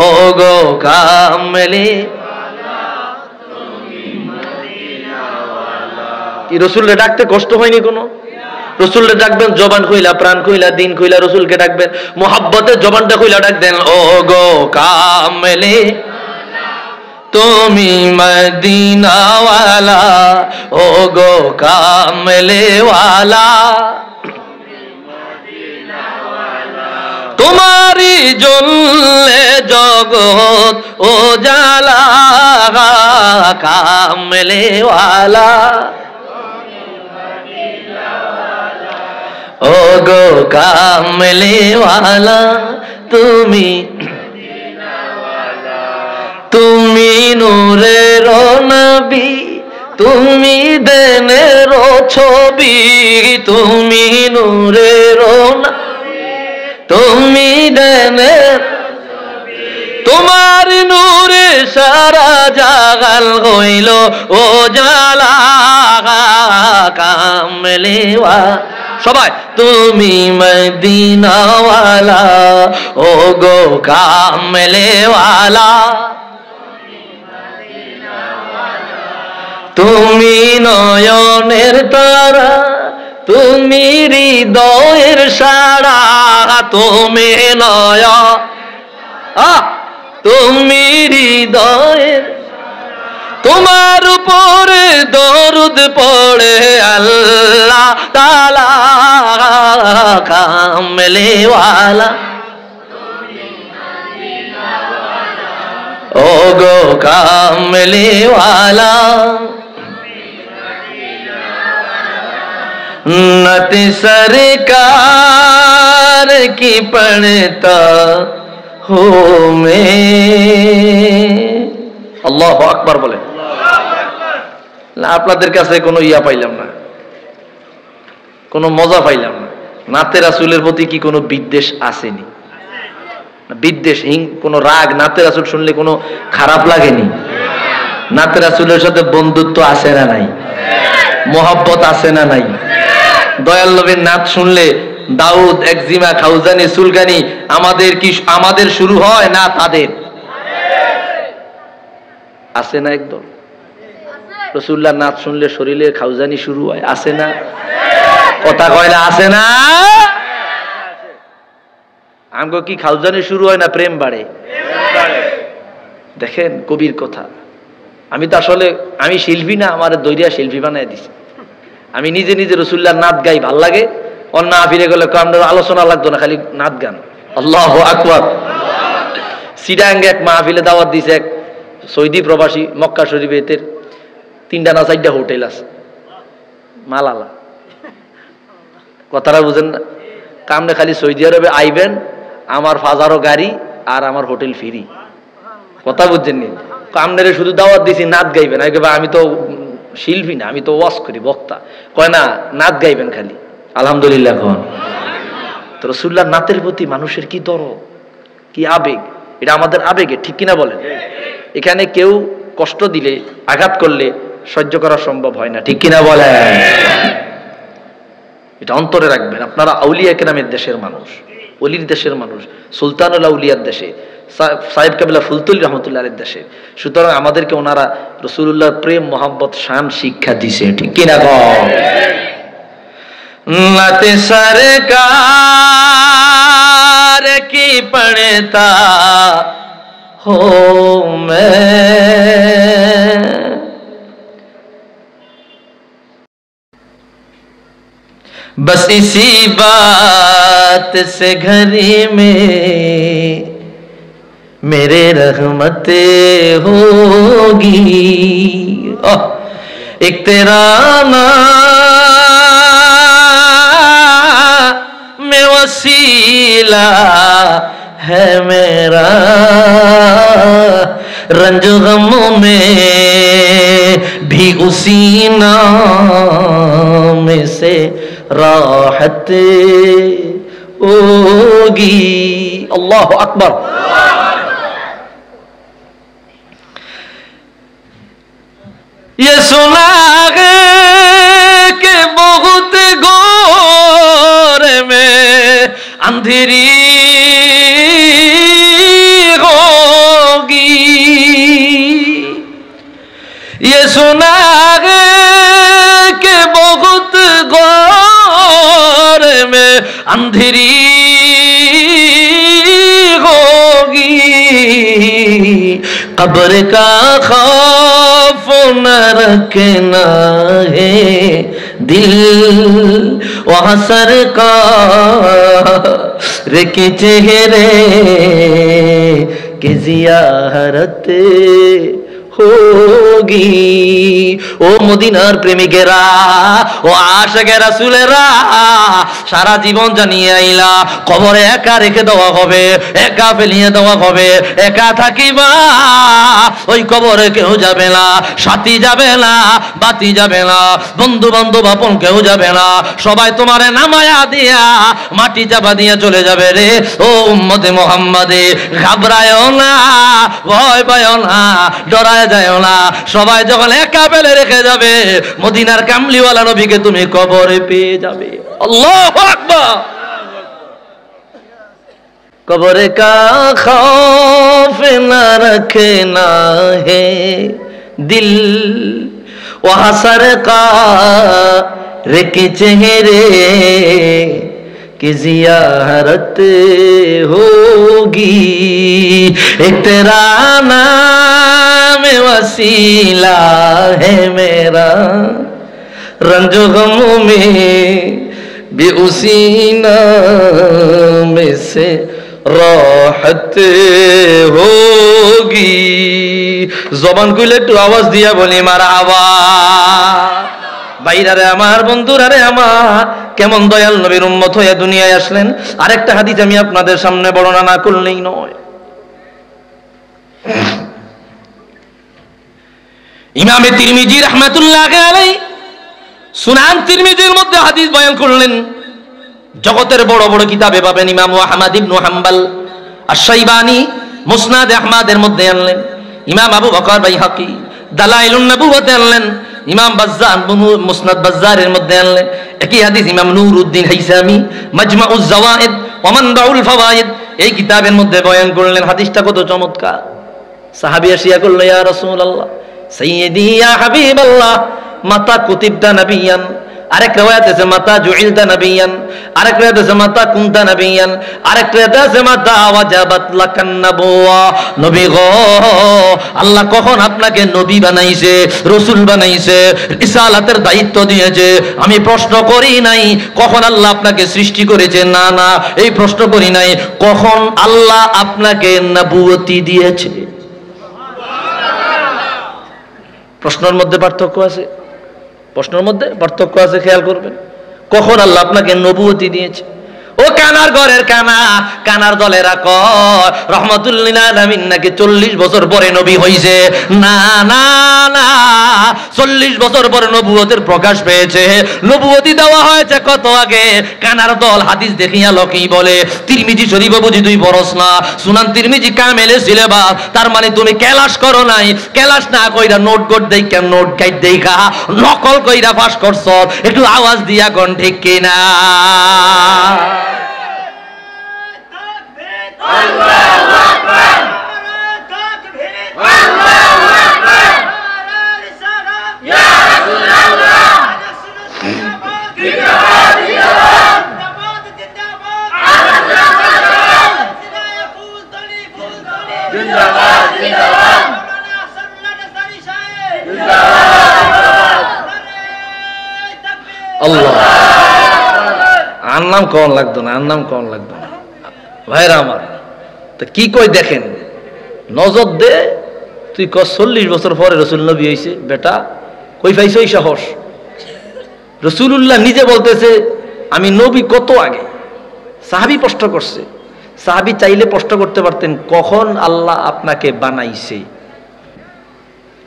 ও গো কামলে কি রসুলকে ডাকতে কষ্ট হয়নি কোনো? রসুলকে ডাকবেন জবান কইলা, প্রাণ কইলা, দিন কইলা, রসুলকে ডাকবেন মোহাব্বতের জবানটা কইলা ডাকবেন। ও গো কামলে তুমি মদিনা ওয়ালা, ও গো কামলে ওয়ালা, তোমারি জ্বললে জগৎ ও জালা, কামলে ওয়ালা, ও গো কামলে ওয়ালা, তুমি তুমি নূরের নবী, তুমি দেনের ছবি, তুমি নূরের নবী, তুমি দেনের, তোমার নূরে সারা জাগাল হইল ও জালা, কামলে ওয়ালা, সবাই তুমি মদিনা ওয়ালা, ও গো কামলে ওয়ালা, তুমি নয়নের তারা, তুমি হৃদয়ের সারা, তুমি তুমি হৃদয়ের, তোমার উপরে দরুদ পড়ে আল্লাহ তাআলা, কামলে ওয়ালা, ও গো কামলে ওয়ালা, नत सरकार की पढ़ता हो আল্লাহু আকবার বলে না। আপনাদের কাছে কোনো ইয়া পাইলাম না, কোনো মজা পাইলাম না। নাতে রাসূলের প্রতি কি কোনো বিদ্বেষ আসেনি? বিদ্বেষ, কোনো রাগ, নাতে রাসূল শুনলে কোনো খারাপ লাগেনি? নাতে রাসূলের সাথে বন্ধুত্ব আছে না নাই? মোহাব্বত আছে না নাই? দয়াল নবীর নাচ শুনলে দাউদ, একজিমা, খাউজানি, সুলকানি আমাদের শুরু হয় না তাদের? আছে না? একদম রাসূলুল্লাহ নাচ শুনলে শরীরের খাউজানি শুরু হয়, আছে না? কথা কয় না, আছে না? আমগো কি খাউজানি শুরু হয় না প্রেম বাড়ে? দেখেন কবির কথা। আমি তো আসলে আমি শিল্পী না, আমার দৈরিয়া শিল্পী বানায় দিছে। আমি নিজে নিজে রাসূলুল্লাহর নাত গাই, ভাল লাগে। অন্য আফিরে গেলে আমরা আলোচনা লাগতো না, খালি নাত গান। আল্লাহু আকবার। সিডাঙ্গে এক মাহফিলে দাওয়াত দিছে এক সৌদি প্রবাসী, মক্কা শরীফের 3টা না 4টা হোটেল আছে, মালালা। কথাটা বুঝেন না? কামনে খালি সৌদি আরবে আইবেন, আমার ফাজারও গাড়ি আর আমার হোটেল ফ্রি। কথা বুঝছেন নি? কামনে শুধু দাওয়াত দিছি, নাত গাইবেন। আমি তো শিল্পী না, আমি তো ওয়াজ করি, বক্তা। কয় না, নাত গাইবেন খালি। আলহামদুলিল্লাহ। তো রাসূলুল্লাহর নাতের প্রতি মানুষের কি দরদ, কি আবেগ, এটা আমাদের আবেগে, ঠিক কিনা বলেন? এখানে কেউ কষ্ট দিলে, আঘাত করলে সহ্য করা সম্ভব হয় না, ঠিক কিনা বলেন? এটা অন্তরে রাখবেন। আপনারা আউলিয়া কেরামের দেশের মানুষ, অলির দেশের মানুষ, সুলতানুল আউলিয়ার দেশে, সাহেব কাবিলা ফুলতুল রহমতুল্লাহের দেশে। সুতরাং আমাদেরকে ওনারা রাসূলুল্লাহর প্রেম, মোহাব্বত, শান শিক্ষা দিছে, ঠিক কিনা বলেন? नाते सरकार की पढ़ता हो मैं, बस इसी बात से घरी में मेरे रहमते होगी। एक तेरा में वसीला है मेरा, रंज गमों में भी उसी नाम से राहत होगी। अल्लाह अकबर। ये सुना है कि बहुत गोर में अंधेरी होगी, ये सुना है कि बहुत गोर में अंधेरी होगी, कब्र का खौफ न रखना है दिल, वहाँ सरकार के चेहरे की जियारत होगी। ও মদিনার প্রেমিকেরা, ও আশিকে রাসূলেরা, সারা জীবন জানিয়ে আইলা কবরে একা রেখে দেওয়া হবে, একা ফেলিয়ে দেওয়া হবে, একা থাকিবা। ওই কবরে কেউ যাবে না, সাথী যাবে না, বাতি যাবে না, বন্ধু বান্ধব আপন কেউ যাবে না, সবাই তোমারে নামায়া দিয়া মাটি চাপা দিয়ে চলে যাবে রে। ও উম্মতে মুহাম্মাদে, ঘাবড়ায়ও না, ভয় পায়ও না, ডরায় যায়ও না। সবাই যখন একা ফেলে রেখে যাবে, মদিনার কামলিওয়ালা নবীকে তুমি কবরে পেয়ে যাবে। আল্লাহু আকবার। কবরে কা खौफ न रखना है दिल, वहाँ सरकार के चेहरे की जियारत होगी। एक तेरा नाम वसीला है मेरा, रंजो गमों में भी उसी नाम से राहत होगी। জবান খুলে একটু আওয়াজ দিয়া বলি মারহাবা। ভাইরারে আমার, বন্ধুরারে আমার, কেমন দয়াল নবীর উম্মত হয়ে দুনিয়ায় আসলেন। আরেকটা হাদিস আমি আপনাদের সামনে বর্ণনা না করলেই নয়। ইমামে তিরমিজি রাহমাতুল্লাহ আলাইহি সুনান তিরমিজির মধ্যে হাদিস বয়ান করলেন। জগতের বড় বড় কিতাবে পাবেন। ইমাম আহমদ ইবনে হাম্বল আশ-শাইবানি মুসনাদ আহমদের মধ্যে আনলেন। ইমাম আবু বকর বাইহাকি দালাইলুন নবুওয়াতে আনলেন। ইমাম বাজ্জার মুসনাদ বাজ্জারের মধ্যে আনলেন। একই হাদিস ইমাম নুরউদ্দিন হাইসামি মাজমাউজ জাওয়াইদ ওয়া মানবাউল ফাওয়াইদ এই কিতাবের মধ্যে বয়ান করলেন। হাদিসটা কত চমৎকার। সাহাবী আসিয়া কইল, ইয়া রাসূলুল্লাহ, সাইয়্যিদি ইয়া হাবিবাল্লাহ, মাতা কুতিবতা নবিয়ান, আরেক রিওয়ায়াত আছে মাতা জুইলতা নবিয়ান, আরেক রিওয়ায়াত আছে মাতা কুনতা নবিয়ান, আরেক রিওয়ায়াত আছে মাতা ওয়াজাবাত লাকান নবুওয়া। নবী গো, আল্লাহ কখন আপনাকে নবী বানাইছে, রাসূল বানাইছে, রিসালাতের দায়িত্ব দিয়েছে? আমি প্রশ্ন করি নাই কখন আল্লাহ আপনাকে সৃষ্টি করেছে, না না, এই প্রশ্ন করি নাই কখন আল্লাহ আপনাকে নবুয়তি দিয়েছে। প্রশ্নের মধ্যে পার্থক্য আছে, প্রশ্নের মধ্যে পার্থক্য আছে, খেয়াল করবেন। কখন আল্লাহ আপনাকে নবুয়তি দিয়েছে? ও কানার ঘরের কানা, কানার দলেরা কয় রহমাতুল্লিল আলামিন নাকি 40 বছর পরে নবী হইছে। না না না, 40 বছর পরে নবুয়তের প্রকাশ পেয়েছে। নবুয়তি দেওয়া হয়েছে কত আগে। কানার দল হাদিস দেখিয়া লোকে বলে তিরমিজি শরীফ বুঝি তুই পড়স না, সুনান তিরমিজি কামেলে সিলেবাস, তার মানে তুমি ক্লাস করো নাই। ক্লাস না কইরা নোট গোট দেইখা, নোট গাইড দেইখা নকল কইরা পাস করছ। একটু আওয়াজ দিয়া কোন ঠিক কিনা? আল্লাহু আকবার, তাকবীর, আল্লাহু আকবার, রিসালাত, ইয়া রাসূলুল্লাহ, জিন্দাবাদ, জিন্দাবাদ, জিন্দাবাদ, জিন্দাবাদ, আল্লাহু ফুল তলি, ফুল তলি, জিন্দাবাদ, জিন্দাবাদ, মাওলানা সাল্লাল্লাহু আলাইহি সাহেব, জিন্দাবাদ, তাকবীর, আল্লাহ। আর নাম কোন লাগতো না, আর নাম কোন লাগতো না ভাইরা আমার। তা কি কই দেখেন, নজর দে, তুই ক 40 বছর পরে রসুল নবী হইছে। বেটা কই পাইছ এই সাহস? রসুলুল্লাহ নিজে বলতেছে আমি নবী কত আগে। সাহাবী প্রশ্ন করছে, সাহাবী চাইলে প্রশ্ন করতে পারতেন কখন আল্লাহ আপনাকে বানাইছে,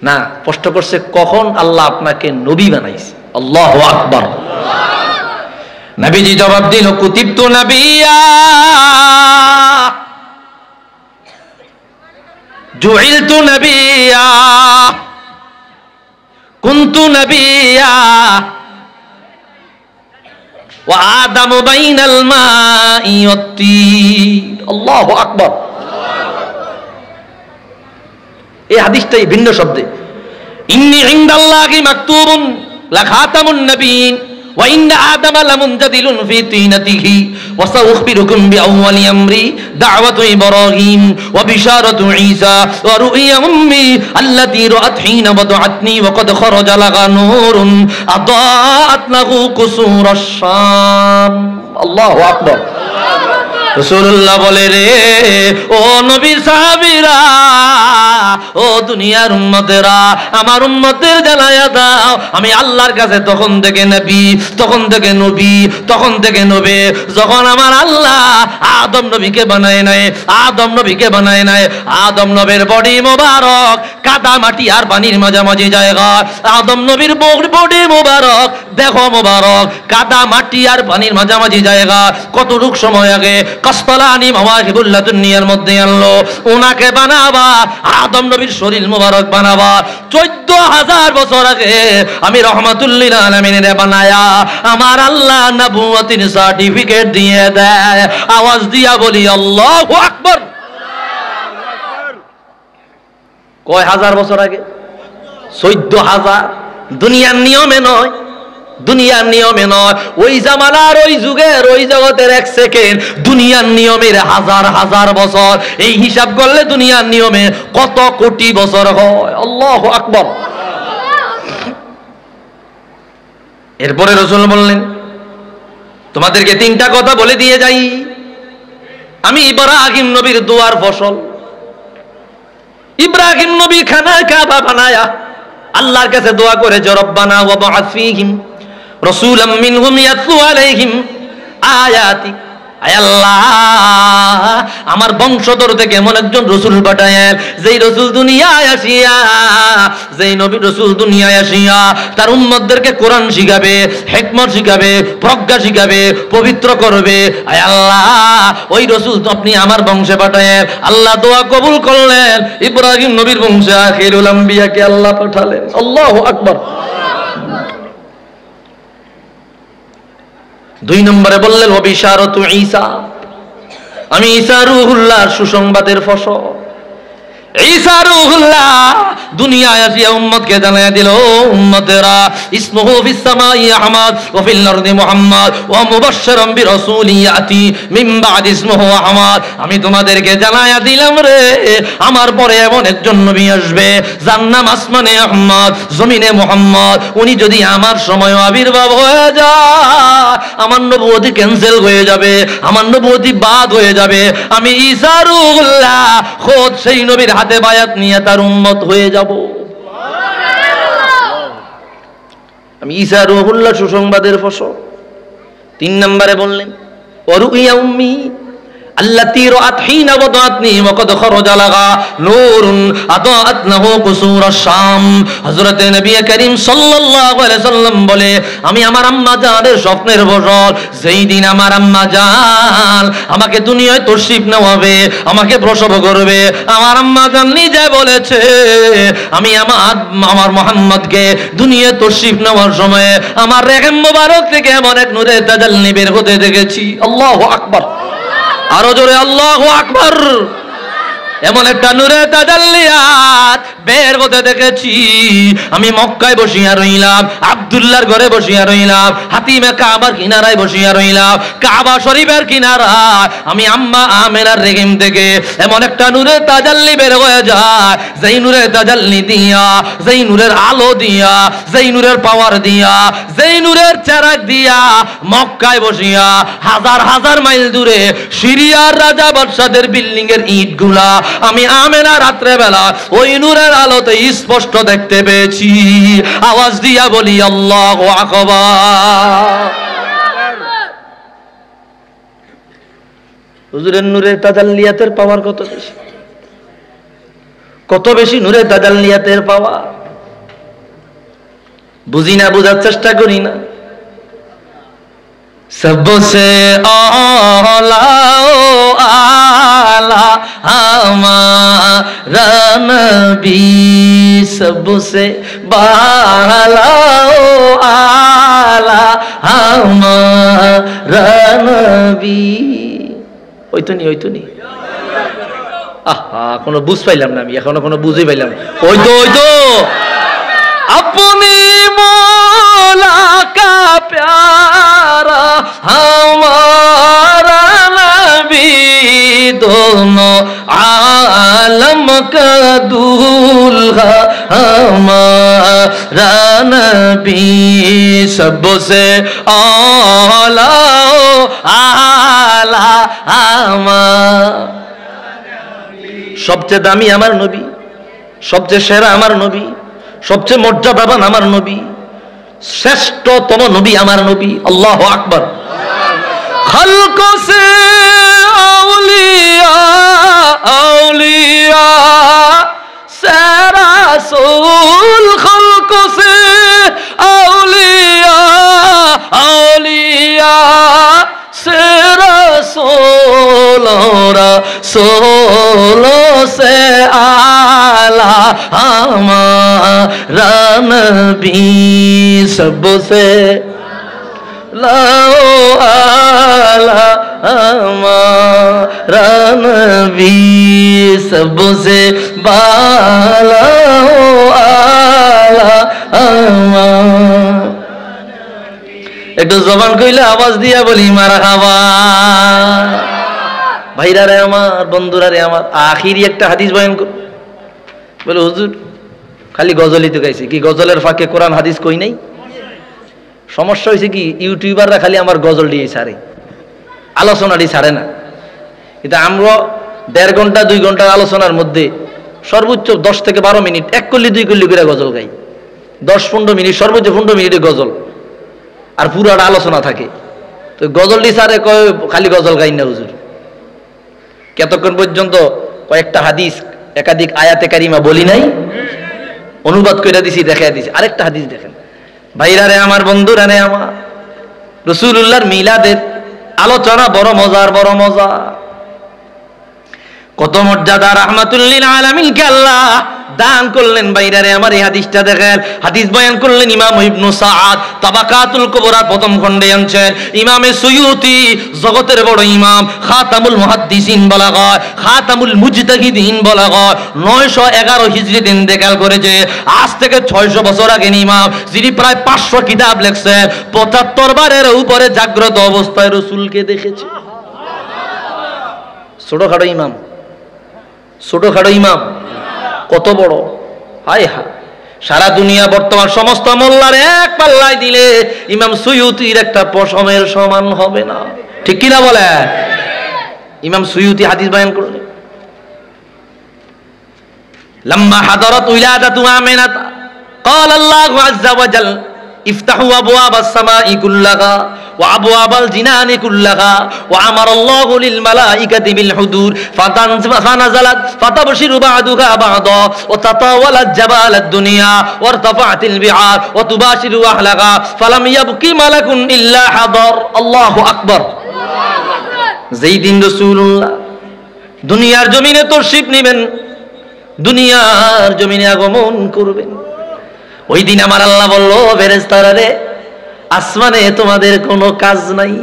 না, প্রশ্ন করছে কখন আল্লাহ আপনাকে নবী বানাইছে। আল্লাহু আকবার। নবীজি জবাব দিল কুতিবতু নবিয়্যা জুইলতু নবিয়্যা কুনতু নবিয়্যা ওয়া আদামু বাইনাল মাই ওয়াত-তিন। আল্লাহু আকবার। এই হাদিসটাই ভিন্ন শব্দে ইন্নী ইনদাল্লাহি মাকতুবুন লা খাতামুন নবিয়্যিন ওয়া ইন্না আদামা লামুনজাদিলুন ফি তিনাতিহি ওয়া সাউখবিরুকুম বিআউওয়ালি আমরি দাওয়াতু ইব্রাহিম ওয়া বিশারাতু ঈসা ওয়া রুইয়া উম্মি আল্লাতী রাআত হিনা ওয়াদআতনি ওয়া কদ খারাজা লাহা নূরুন আদাআত লাহু কুসুরাশ শাম। আল্লাহু আকবার। রাসূলুল্লাহ বলে রে ও নবীর সাহাবীরা, ও দুনিয়ার উম্মতেরা, আমার উম্মতের জানায়া দাও আমি আল্লাহর কাছে তখন থেকে নবী, তখন থেকে নবী, তখন থেকে নবী যখন আমার আল্লাহ আদম নবীকে বানায় নাই, আদম নবীকে বানায় নাই। আদম নবীর বডি মোবারক কাদা মাটি আর পানির মাঝামাঝি জায়গা। আদম নবীর বডি মোবারক দেখো মোবারক কাদা মাটি আর পানির মাঝামাঝি জায়গা। কতটুক সময় আগে কাসতালানি মাওয়াহিবুল্লাহ দুনিয়ার মধ্যে আনলো, ওনাকে বানাবা, আদম নবীর শরীর মোবারক বানাবা 14,000 বছর আগে আমি রহমাতুল্লিল আলামিনের বানায়া আমার আল্লাহ নবুয়তির সার্টিফিকেট দিয়ে দেয়। আওয়াজ দিয়া বলি আল্লাহু আকবার। কয় হাজার বছর আগে? 14,000। দুনিয়ার নিয়মে নয়, দুনিয়ার নিয়মে নয়, ওই জামানার ওই যুগের ওই জগতের এক সেকেন্ড দুনিয়ার নিয়মের হাজার হাজার বছর। এই হিসাব করলে দুনিয়ার নিয়মে কত কোটি বছর হয়। আল্লাহু আকবার। এরপরে রাসূল বললেন তোমাদেরকে 3টা কথা বলে দিয়ে যাই, আমি ইব্রাহিম নবীর দোয়ার ফসল। ইব্রাহিম নবী খানা কাবা বানায়া আল্লাহর কাছে দোয়া করে রব্বানা ওয়া বা'আথ ফীহিম রাসূলাম মিনহুম ইয়াতলু আলাইহিম আয়াতি। আয় আল্লাহ আমার বংশধর থেকে এমন একজন রাসূল পাঠায়েন যেই রাসূল দুনিয়ায় আসিয়া, যেই নবী রাসূল দুনিয়ায় আসিয়া তার উম্মতদেরকে কোরআন শিখাবে, হিকমত শিখাবে, প্রজ্ঞা শিখাবে, পবিত্র করবে। আয় আল্লাহ ওই রাসূল তো আপনি আমার বংশে পাঠায়েন। আল্লাহ দোয়া কবুল করলেন, ইব্রাহিম নবীর বংশে আখিরুল আম্বিয়াকে আল্লাহ পাঠালেন। আল্লাহু আকবার। 2 নম্বরে বললেন ওয়া বিশারাতু ঈসা, আমি ঈসা রূহুল্লাহর সুসংবাদের ফসল। ঈসা রূহুল্লাহ দুনিয়ায় আসিয়া উম্মতকে জানাইয়া দিল, উম্মতেরা ইসমুহু ফিস সামাই আহমদ ওয়া ফিল আরদি মুহাম্মদ ওয়া মুবাশশিরাম বিরাসূলিন ইয়াতি মিন বাদি ইসমুহু আহমদ। আমি তোমাদেরকে জানাইয়া দিলাম রে, আমার পরে এমন একজন নবী আসবে যার নাম আসমানে আহমদ জমিনে মুহাম্মদ। উনি যদি আমার সময় আবির্ভাব হয়ে যায়, আমার নবুয়তি ক্যান্সেল হয়ে যাবে, আমার নবুয়তি বাদ হয়ে যাবে। আমি ঈসা রূহুল্লাহ খোদ সেই নবীর হাতে বায়াত নিয়ে তার উম্মত হয়ে যাব। আমি ঈসা রূহুল্লাহ সুসংবাদের ফসল। 3 নম্বরে বললেন ওয়ারুইয়া উম্মি আল্লাতী রাআত হিনা ওয়াদাতনি ওয়া কদ খরাজা লাহা নূরুন আদাআত লাহু কুসুরাশ শাম। হযরতে নবী করিম সাল্লাল্লাহু আলাইহি সাল্লাম বলে, আমি আমার আম্মা জানের স্বপ্নের ফসল। যেই দিন আমার আম্মা জান আমাকে দুনিয়ায় তশরিফ নেওয়াবে, আমাকে প্রসব করবে, আমার আম্মা জান নিজে বলেছে, আমি আমার মুহাম্মদকে দুনিয়ায় তশরিফ নেওয়ার সময় আমার রেহেম মোবারক থেকে এমন এক নূরের তাজাল্লি বের হতে দেখেছি। আল্লাহু আকবার, আরো জোরে আল্লাহু আকবার। এমন একটা নূরে তাজাল্লিয়াত বের হতে দেখেছি। আমি মক্কায় বসিয়া রইলাম, আব্দুল্লাহর ঘরে বসিয়া রইলাম, হাতিমে কাবার কিনারায় বসিয়া রইলাম, কাবা শরীফের কিনারায় আমি আম্মা আমেনার রেহিম থেকে এমন একটা নূরে তাজাল্লি বের হয়ে যায়, যেই নূরে তাজাল্লি দিয়া, যেই নূরের আলো দিয়া, যেই নূরের পাওয়ার দিয়া, যেই নূরের চেরাগ দিয়া মক্কায় বসিয়া হাজার হাজার মাইল দূরে সিরিয়ার রাজা বাদশাদের বিল্ডিং এর ইটগুলা আমি আমেনা রাত্রে বেলা ওই নূরের আলোতে স্পষ্ট দেখতে পেয়েছি। আওয়াজ দিয়া বলি আল্লাহু আকবার। হুজুরের নূরের তাজাল্লিয়াতের পাওয়ার কত বেশি, কত বেশি নূরের তাজাল্লিয়াতের পাওয়ার বুঝি না, বোঝার চেষ্টা করি না। सबसे आला आला हमारा नबी, सबसे बाला आला हमारा नबी। ওই তো নি আহা, কোনো বুঝ পাইলাম না আমি, এখনো কোনো বুঝই পাইলাম। ওই তো আপনি মৌলা কা প্যারা हमारा नबी, दोनों आलम का दूल्हा हमारा नबी, सबसे आला आला সবচেয়ে দামি আমার নবী, সবচেয়ে সেরা আমার নবী, সবচেয়ে মর্যাদাবান আমার নবী, শ্রেষ্ঠতম নবী আমার নবী। আল্লাহু আকবার। খালকো সে আউলিয়া আউলিয়া সে রাসূল, খালকো সে আউলিয়া আউলিয়া সে রাসূল, রাসূল সে আলা हमारा नबी, सबसे लाओ आला हमारा नबी, सबसे बाला आला একটু জবান কইলে আওয়াজ দিয়া বলি মারহাবা। ভাইরা রে আমার, বন্ধুরা রে আমার, আখিরি একটা হাদিস বয়ান কর। বলে হুজুর খালি গজলই তো গাইছে, কি গজলের ফাঁকে কোরআন হাদিস কই নাই? সমস্যা হয়েছে কি, ইউটিউবাররা খালি আমার গজল দিয়ে ছাড়ে, আলোচনাটি ছাড়ে না। কিন্তু আমরা 1.5 ঘন্টা 2 ঘন্টার আলোচনার মধ্যে সর্বোচ্চ 10 থেকে 12 মিনিট 1 কল্লি 2 কল্লি করে গজল গাই। 10-15 মিনিট, সর্বোচ্চ 15 মিনিটের গজল, আর পুরাটা আলোচনা থাকে। তো গজলটি ছাড়ে কয় খালি গজল গাই না হুজুর। কতক্ষণ পর্যন্ত কয়েকটা হাদিস, একাধিক আয়াতে কারিমা বলি নাই, অনুবাদ করে দিছি, দেখাই দিছি। আরেকটা হাদিস দেখেন ভাইরা রে আমার, বন্ধুরা রে আমার, রাসূলুল্লাহর মিলাদের আলোচনা বড় মজার, বড় মজা। কত মর্যাদা, রাহমাতুল লিল আলামিনকে আল্লাহ দান করলেন। বাইরে আমার এই হাদিসটা দেখেন, হাদিস বয়ান করলেন ইমাম ইবনে সাআদ তাবাকাতুল কুবরার প্রথম খণ্ডে আনছেন। ইমামে সুয়ুতি জগতের বড় ইমাম, খাতামুল মুহাদ্দিসিন বলা হয়, খাতামুল মুজতাহিদিন বলা হয়, 911 হিজরি ইন্তেকাল করেছে। আজ থেকে 600 বছর আগে ইমাম, যিনি প্রায় 500 কিতাব লিখছেন, 75 বারের উপরে জাগ্রত অবস্থায় রাসূলকে দেখেছে। ছোটখাটো ইমাম, ছোটখাটো ইমাম, কত বড়! হায় হায়, সারা দুনিয়া বর্তমান সমস্ত মোল্লার এক পাল্লায় দিলে ইমাম সুয়ুতির একটা পশমের সমান হবে না। ঠিক কিনা বলে? ইমাম সুয়ুতি হাদিস বয়ান করলেন, লাম্মা হাদারাত উলাদাতু আমিনাত قال الله عز وجل افتحوا ابواب السماء كلها وابواب الجنان كلها وامر الله للملائكه بالحضور فنزلت فتبشر بعضها بعضا وتطاولت جبال الدنيا وارتفعت البحار وتباشر اهلها فلم يبق ملك الا حضر الله اكبر। যেই দিন রাসূলুল্লাহ দুনিয়ার জমিনে তশরিফ নেবেন, দুনিয়ার জমিনে আগমন করবেন, ওই দিন আমার আল্লাহ বলল, ফেরেশতারা রে, আসমানে তোমাদের কোনো কাজ নাই।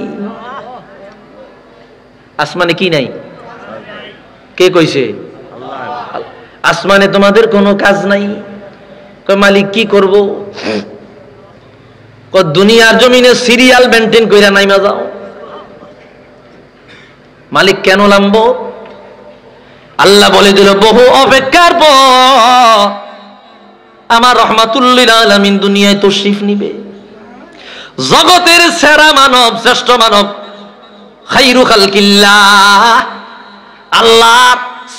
আসমানে কি নাই? কে কইছে? আসমানে তোমাদের কোনো কাজ নাই। কয় মালিক কি করব? কয় দুনিয়ার জমিনে সিরিয়াল মেইনটেইন কইরা নাইমা যাও। মালিক কেন নামবো? আল্লাহ বলে দিল, বহু অপেক্ষার পর আমার রহমাতুল লিল আলামিন দুনিয়ায় তশরিফ নিবে। জগতের সেরা মানব, শ্রেষ্ঠ মানব, খায়রু খালকিল্লাহ, আল্লাহ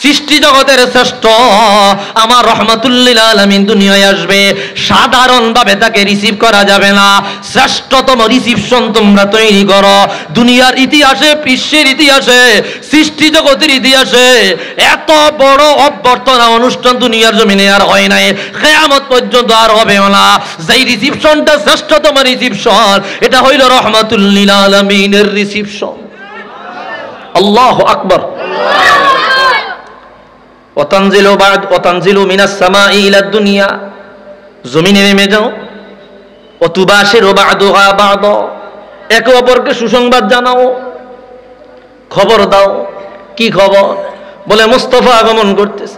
সৃষ্টি জগতের শ্রেষ্ঠ আমার রহমাতুল লিল আলামিন দুনিয়ায় আসবে। সাধারণভাবে তাকে রিসিভ করা যাবে না, শ্রেষ্ঠতম রিসিপশন তোমরা তৈরি করো। দুনিয়ার ইতিহাসে, বিশ্বের ইতিহাসে, সৃষ্টি জগতের ইতিহাসে এত বড় অভ্যর্থনা অনুষ্ঠান দুনিয়ার জমিনে আর হয় নাই, কিয়ামত পর্যন্ত আর হবে না। যেই রিসিপশনটা শ্রেষ্ঠতম রিসিপশন, এটা হইল রহমাতুল লিল আলামিনের রিসিপশন। আল্লাহু আকবার। ওয়াতানজিলু মিনাস সামাই ইলাদ দুনিয়া, জমিনে নেমে যাও। ওয়াতুবাশিরু বা'দুহা বা'দা, একে অপরকে সুসংবাদ জানাও, খবর দাও। কি খবর? বলে মুস্তাফা আগমন করতেছে,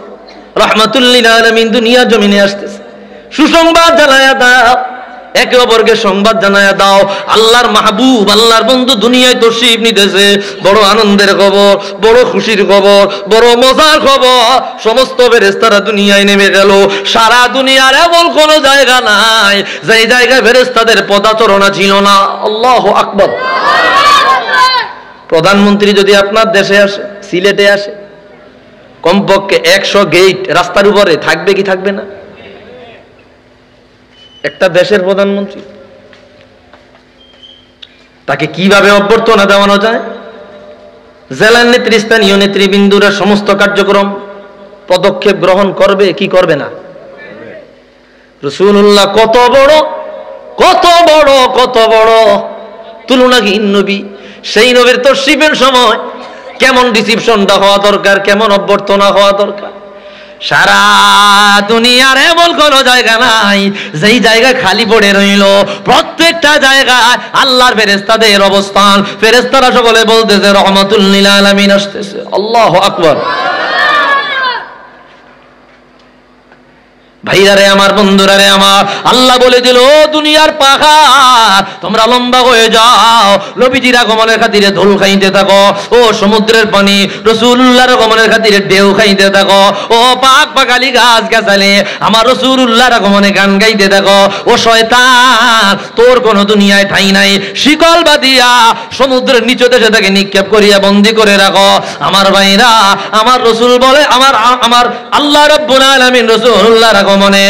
রাহমাতুল লিল আলামিন দুনিয়া জমিনে আসতেছে, সুসংবাদ জানায়া দাও, একে অপরকে সংবাদ জানায়া দাও। আল্লাহর মাহবুব, আল্লাহর বন্ধু দুনিয়ায় তশরিফ নিতেছে। বড় আনন্দের খবর, বড় খুশির খবর, বড় মজার খবর। সমস্ত ফেরেশতারা দুনিয়ায় নেমে গেল। সারা দুনিয়ার এমন কোন জায়গা নাই যেই জায়গায় ফেরেশতাদের পদাচরণা ছিল না। আল্লাহু আকবার। প্রধানমন্ত্রী যদি আপনার দেশে আসে, সিলেটে আসে, কমপক্ষে 100 গেট রাস্তার উপরে থাকবে কি থাকবে না? একটা দেশের প্রধানমন্ত্রী, তাকে কিভাবে অভ্যর্থনা দেওয়ানো যায়? জেলার নেতৃস্থানীয় নেতৃবৃন্দুরা সমস্ত কার্যক্রম পদক্ষেপ গ্রহণ করবে কি করবে না? রাসূলুল্লাহ কত বড়, কত বড়, কত বড় তুলনাহীন নবী। সেই নবীর তশরিফের সময় কেমন রিসিপশনটা হওয়া দরকার, কেমন অভ্যর্থনা হওয়া দরকার। সারা দুনিয়ার এমন কোন জায়গা নাই যেই জায়গা খালি পড়ে রইল। প্রত্যেকটা জায়গায় আল্লাহর ফেরেশতাদের অবস্থান। ফেরেশতারা সকলে বলতেছে রহমাতুল লিল আলামিন আসতেছে। আল্লাহু আকবার। ভাইরারে আমার, বন্ধুরারে আমার, আল্লাহ বলে দিল, ও দুনিয়ার পাহাড়, তোমরা লম্বা হয়ে যাও, নবীজির আগমনের খাতিরে ধুল খাইতে থাকো। ও সমুদ্রের পানি, রাসূলুল্লাহর আগমনের খাতিরে ঢেউ খাইতে থাকো। ও পাক পাকালি গাছ গাছালি, আমার রাসূলুল্লাহর আগমনে গান গাইতে থাকো। ও শয়তান, তোর কোন দুনিয়ায় ঠাঁই নাই, শিকল বাঁধিয়া সমুদ্রের নিচে দেশে তাকে নিক্ষেপ করিয়া বন্দী করে রাখো। আমার ভাইরা, আমার রাসূল বলে, আমার আল্লাহ রাব্বুল আলামিন রাসূলুল্লাহর আগমনে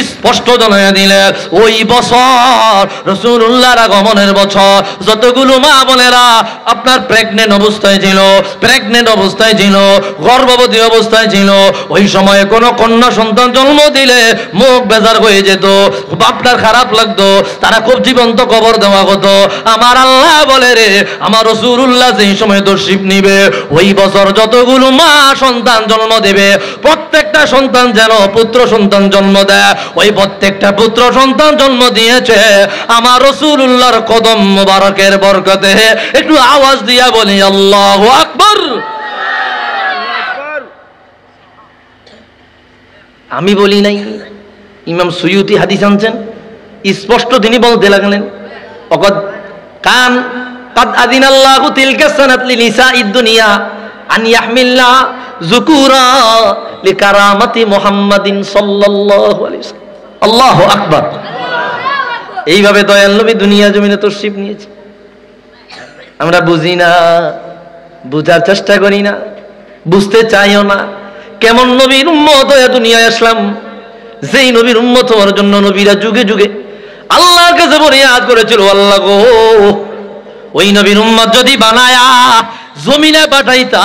স্পষ্ট জানাইয়া দিলেন, ওই বছর রাসূলুল্লাহর আগমনের বছর যতগুলো মা বোনেরা আপনার প্রেগনেন্ট অবস্থায় ছিল, গর্ভবতী অবস্থায় ছিল, ওই সময়ে কোনো কন্যা সন্তান জন্ম দিলে মুখ বেজার হয়ে যেত, আপনার খারাপ লাগতো, তারা খুব জীবন্ত কবর দেওয়া হতো। আমার আল্লাহ বলে রে, আমার রাসূলুল্লাহ যেই সময় তশরিফ নিবে, ওই বছর যতগুলো মা সন্তান জন্ম দেবে, প্রত্যেকটা সন্তান যেন পুত্র সন্তান জন্ম দেয়, ওই প্রত্যেকটা পুত্র সন্তান জন্ম দিয়েছে আমার রাসূলুল্লাহর কদম মোবারকের বরকতে। একটু আওয়াজ দিয়া বলি আল্লাহু আকবার। আমি বলি নাই, ইমাম সুয়ুতি হাদিস আনছেন, স্পষ্ট তিনি বলতে লাগলেন অকদ কান قد أذن الله تلك السنة لنساء الدنيا أن يحملن ذكورا لكرامة محمد صلى الله عليه وسلم। আল্লাহু আকবার। এইভাবে দয়াল নবী দুনিয়া জমিনে তশরিফ নিয়েছে। আমরা বুঝি না, বুঝার চেষ্টা করি না, বুঝতে চাইও না। কেমন নবীর উম্মত হয়ে দুনিয়ায় আসলাম, যেই নবীর উম্মত হওয়ার জন্য নবীরা যুগে যুগে আল্লাহর কাছে ফরিয়াদ করেছিল, আল্লাহ গো ওই নবীর উম্মত যদি বানায়া জমিনে পাঠাইতা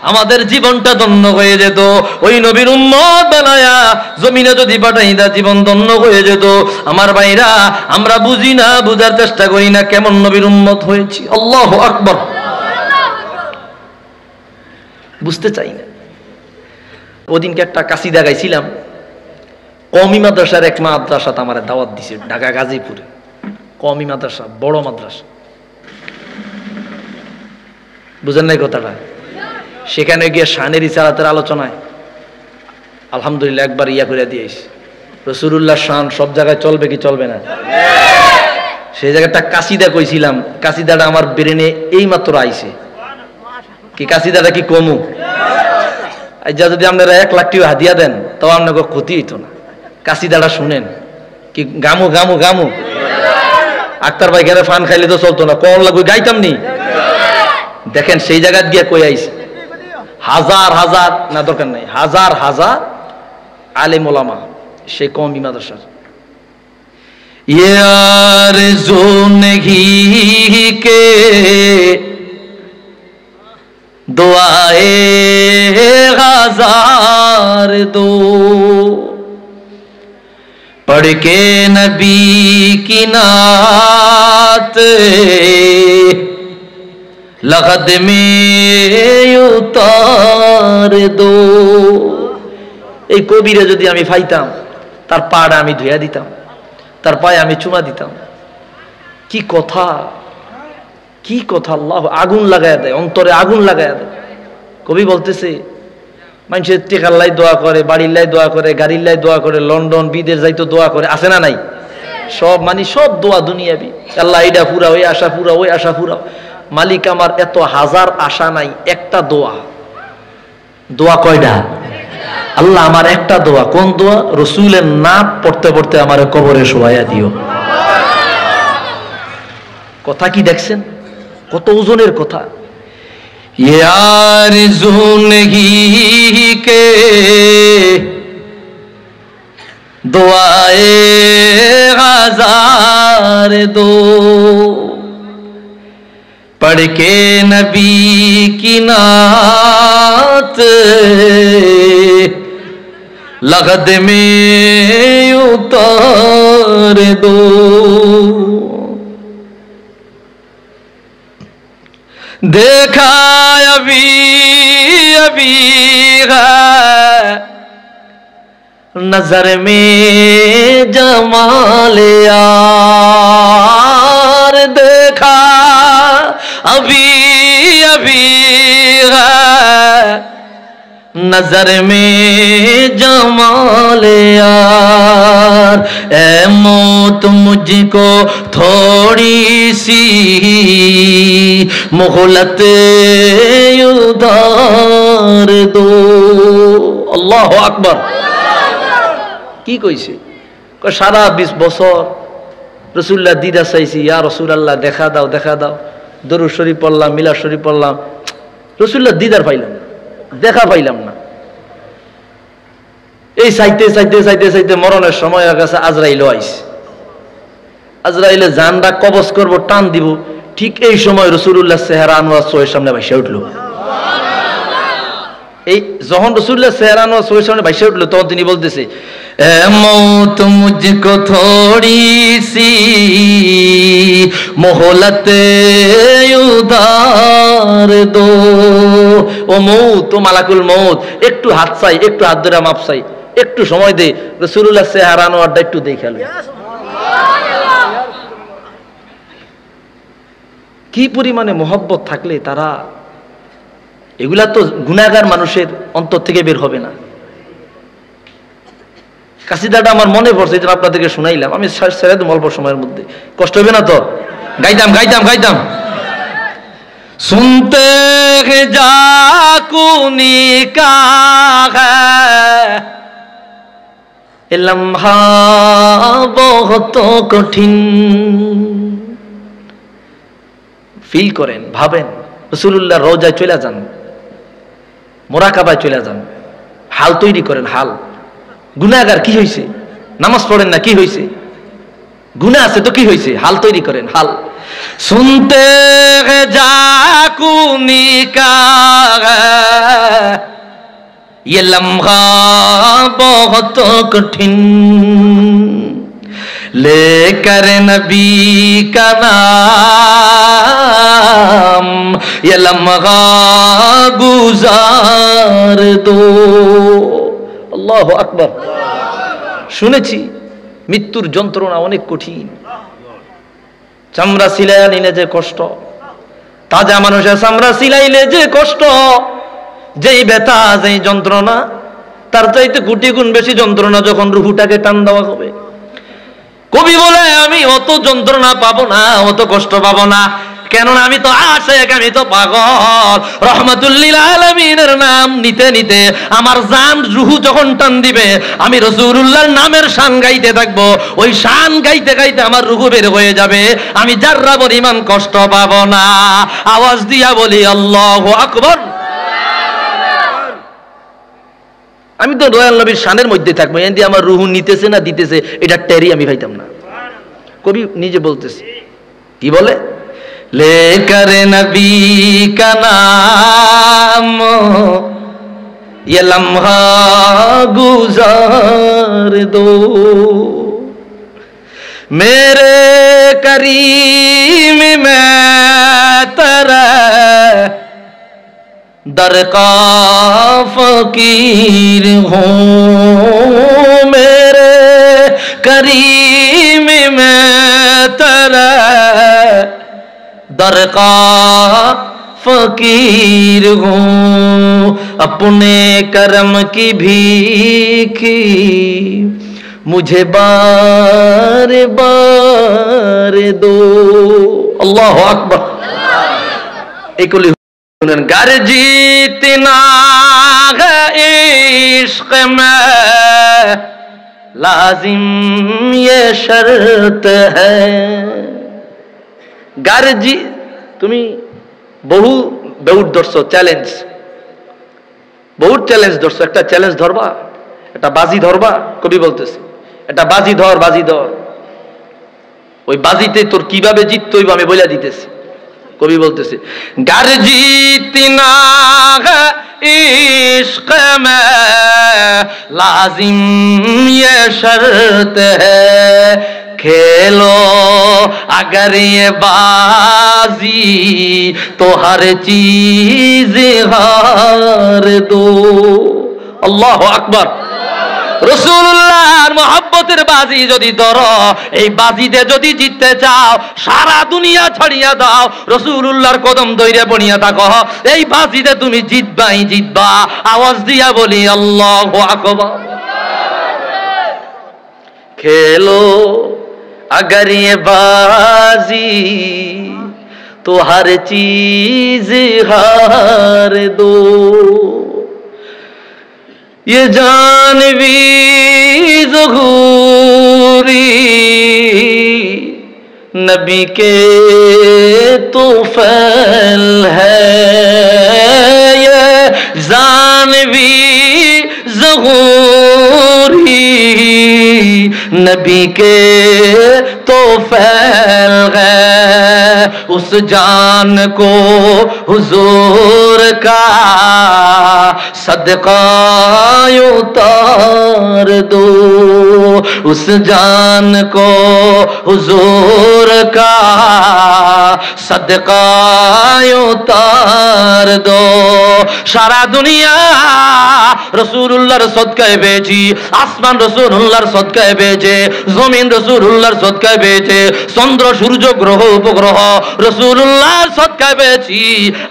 আমাদের জীবনটা ধন্য হয়ে যেত। ওই নবীর উম্মত বানায়া জমিনে যদি পাঠাইতা জীবন ধন্য হয়ে যেত। আমার ভাইরা, আমরা বুঝি না, বুঝার চেষ্টা করি না কেমন নবীর উম্মত হয়েছি। আল্লাহু আকবার। বুঝতে চাই না। ওদিনকে একটা কাসিদা গাইছিলাম, কওমি মাদ্রাসার এক মাদ্রাসাতে আমার দাওয়াত দিছে, ঢাকা গাজীপুরে। কওমি মাদ্রাসা, বড় মাদ্রাসা, বুঝেন নাই কথাটা? সেখানে গিয়ে শানের ইসারাতের আলোচনায় আলহামদুলিল্লাহ একবার ইয়া করে দিয়েছি, রাসূলুল্লাহ শান সব জায়গায় চলবে কি চলবে না? সেই জায়গাটা কাসিদা কইছিলাম, কাসিদাটা আমার ব্রেনে এই মাত্র আইছে। কি কাসিদাটা কি কমু? যা যদি আপনারা 1 লাখ টাকা হাদিয়া দেন তাও আপনাকে ক্ষতি হইতো না। কাসিদাটা শুনেন, কি গামু গামু গামু। আক্তার ভাই গেলে ফান খাইলে তো চলতো না, কোন লাগবে গাইতাম নি। দেখেন সেই জায়গা গিয়ে কই আইছে, হাজার হাজার না দরকার নাই, হাজার হাজার আলেম ওলামা সেই কওমি মাদ্রাসার। ইয়ার জুনহি কে दुआए हजार दो, पढ़ के नबी की नात लगद में उतार दो। এই কবিরে যদি আমি পাইতাম, তার পাড়া আমি ধুইয়া দিতাম, তার পায়ে আমি চুমা দিতাম। কি কথা, কি কথা! আল্লাহ আগুন লাগায় দেয়, অন্তরে আগুন লাগায় দেয়। কবি বলতেছে মানুষের টেকার লাই দোয়া করে, বাড়ির লাই দোয়া করে, গাড়ির লাই দোয়া করে, লন্ডন বিদেশ যাইতো দোয়া করে, আছে না নাই? সব মানে সব দোয়া দুনিয়াবি, আল্লাহ এইটা পুরা, ওই আশা পুরা, ওই আশা পুরা। মালিক আমার এত হাজার আশা নাই, একটা দোয়া। দোয়া কয়টা? আল্লাহ আমার একটা দোয়া। কোন দোয়া? রসুলের নাম পড়তে পড়তে আমার কবরে শোয়াইয়া দিও। কথা কি দেখছেন? কত ওজনের কথা। यार ज़ुनगी के दुआए हजार दो, पढ़ के नबी की नात लगद में उतार दो। देखा अभी अभी है नजर में जमाल यार, देखा अभी अभी है नजर में जमाल यार। ए मौत मुझको थोड़ी सी मोहलत उधार दो। আল্লাহু আকবার। কি কইছে? সারা 20 বছর রাসূলুল্লাহ দিদা চাইছি, ইয়া রাসূলুল্লাহ দেখা দাও, দেখা দাও। দরুদ শরীফ পড়লাম, মিলাদ শরীফ পড়লাম, রাসূলুল্লাহ দিদার পাইলাম না, দেখা পাইলাম না। এই চাইতে চাইতে চাইতে চাইতে মরণের সময় হয়ে গেছে, আজরাইল আইছে। আজরাইলে জানটা কবজ করব, টান দিব, ঠিক এই সময় রাসূলুল্লাহ চেহারা আনোয়ার চোখের সামনে ভাইসা উঠলো। এই যখন রাসূলুল্লাহ চেহারা আনোয়ার চোখের সামনে ভাইসা উঠলো, তখন তিনি বলতেছে, এ মৌত মুঝকো থোড়ি সি মোহলত উধার দো। ও মৌত, ও মালাকুল মৌত, একটু একটু হাত চাই, একটু হাত ধরে মাপ চাই, একটু সময় দে, রাসূলুল্লাহ চেহারা আনোয়ারটা একটু দেখে আলো। কি পরিমাণে মহব্বত থাকলে তারা, এগুলা তো গুনাহগার মানুষের অন্তর থেকে বের হবে না। কাসিদাটা আমার মনে পড়ছে, যেটা আপনাদেরকে শুনাইলাম, আমি ছেড়ে দেব অল্প সময়ের মধ্যে, কষ্ট হবে না তো? গাইতাম सुनते हैं जाकुनी का है ये लम्हा बहुत कठिन। ফিল করেন, ভাবেন, রাসূলুল্লাহ রওজায় চলে যান, মুরাকাবায় চলে যান, হাল তৈরি করেন। হাল গুনাহগার কি হয়েছে? নামাজ পড়েন না, কি হয়েছে? গুনাহ আছে তো কি হয়েছে? হাল তৈরি করেন, হাল। सुनते हैं जाकुनी का ये लम्हा बहुत कठिन लेकर नबी का नाम ये लम्हा गुजार दो। আল্লাহু আকবার। শুনেছি মৃত্যুর যন্ত্রণা অনেক কঠিন, চামড়া সিলাই নিলে যে কষ্ট, তাজা মানুষের চামড়া সিলাইলে যে কষ্ট, যেই ব্যথা, যেই যন্ত্রণা, তার চাইতে কোটি গুণ বেশি যন্ত্রণা যখন রুহুটাকে টান দেওয়া হবে। কবি বলে আমি অত যন্ত্রণা পাবো না, অত কষ্ট পাবো না, কেননা আমি তো আশিক, আমি তো পাগল। রহমাতুল্লিল আলামিনের নাম নিতে নিতে আমার জান রুহু যখন টান দিবে, আমি রাসূলুল্লাহর নামের শান গাইতে থাকবো, ওই শান গাইতে গাইতে আমার রুহু বের হয়ে যাবে, আমি যাররা পরিমাণ কষ্ট পাবো না। আওয়াজ দিয়া বলি আল্লাহু আকবার। আমি তো দয়াল নবীর শানের মধ্যে থাকবো, এন দিয়ে আমার রুহু নিতেছে না দিতেছে এটা টেরি আমি পাইতাম না। কবি নিজে বলতেছে, কি বলে? लेकर नबी का नाम ये लम्हा गुजार दो मेरे करीम में तेरा दर का फकीर हूँ मेरे करीम में तेरा दर का फकीर हूँ अपने करम की भीखी मुझे बार बार दो। अल्लाह अकबर। एकली गर जीतना है इश्क में लाजिम ये शर्त है। গারজি তুমি বহু বেউট ধরছো, চ্যালেঞ্জ, বহুত চ্যালেঞ্জ ধরছো, একটা চ্যালেঞ্জ ধরবা, একটা বাজি ধরবা। কবি বলতেছে একটা বাজি ধর, বাজি ধর, ওই বাজিতে তোর কিভাবে জিততে হইব আমি বলে দিতেছি। কবি বলতেছে গার জিतना है इश्क में लाजिम ये शर्त है खेलो अगर ये बाजी तो हर चीज हार दो। अल्लाहु अकबर। রাসূলুল্লাহর মহব্বতের বাজি যদি ধরো, এই বাজিতে যদি জিততে চাও, সারা দুনিয়া ছাড়িয়া দাও, রাসূলুল্লাহর কদম ধইরা বনিয়া থাকো, এই বাজিতে তুমি জিতবাই জিতবা। আওয়াজ দিয়া বলি আল্লাহু আকবার। খেলো अगर ये बाजी तो हर चीज हार दो ये जानवी ज़ुहूरी नबी के तो फैल है ये जानवी ज़ुहूरी नबी के तो फैल गए उस जान को हुजूर का सदका उतार दो उस जान को हुजूर का সদকায় উতার দো। সারা দুনিয়া রাসূলুল্লাহর সদকায় পেয়েছি, আসমান রাসূলুল্লাহর সদকায় পেয়েছে, জমিন রাসূলুল্লাহর সদকায় পেয়েছে, চন্দ্র সূর্য গ্রহ উপগ্রহ রাসূলুল্লাহর সদকায় পেয়েছি,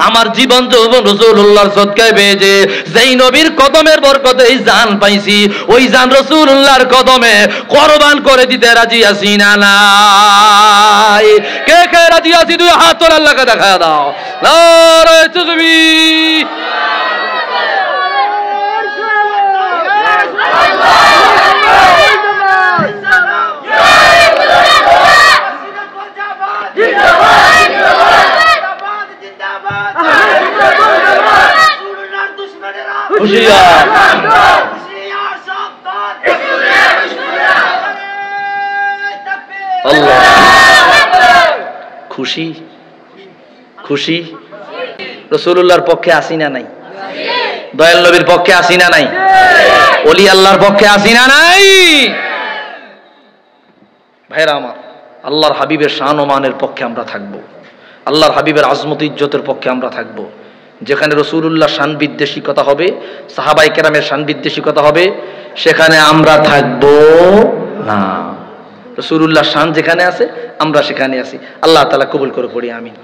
আমার জীবন যৌবন রাসূলুল্লাহর সদকায় পেয়েছে। যেই নবীর কদমের বরকতেই জান পাইছি, ওই জান রাসূলুল্লাহর কদমে কুরবান করে দিতে রাজি আছি না নাই? কে কে রাজি আছি? দুই হাত তোল, আল্লাহকে দেখা দাও। নারে তাকবীর। হুশিয়ার আল্লাহ। খুশি খুশি রাসূলুল্লাহর পক্ষে আসি না নাই? দয়াল নবীর পক্ষে আসি না নাই? ওলি আল্লাহর পক্ষে আসি না নাই? ভাইরা আমার, আল্লাহর হাবিবের শান ও মানের পক্ষে আমরা থাকবো, আল্লাহর হাবিবের আজমত ইজ্জতের পক্ষে আমরা থাকবো। যেখানে রাসূলুল্লাহর শান বিদ্বেষিকতা হবে, সাহাবায়ে কেরামের শান বিদ্বেষিকতা হবে, সেখানে আমরা থাকবো না। রাসূলুল্লাহর শান যেখানে আছে আমরা সেখানে আছি। আল্লাহ তাআলা কবুল করে পড়ি, আমিন।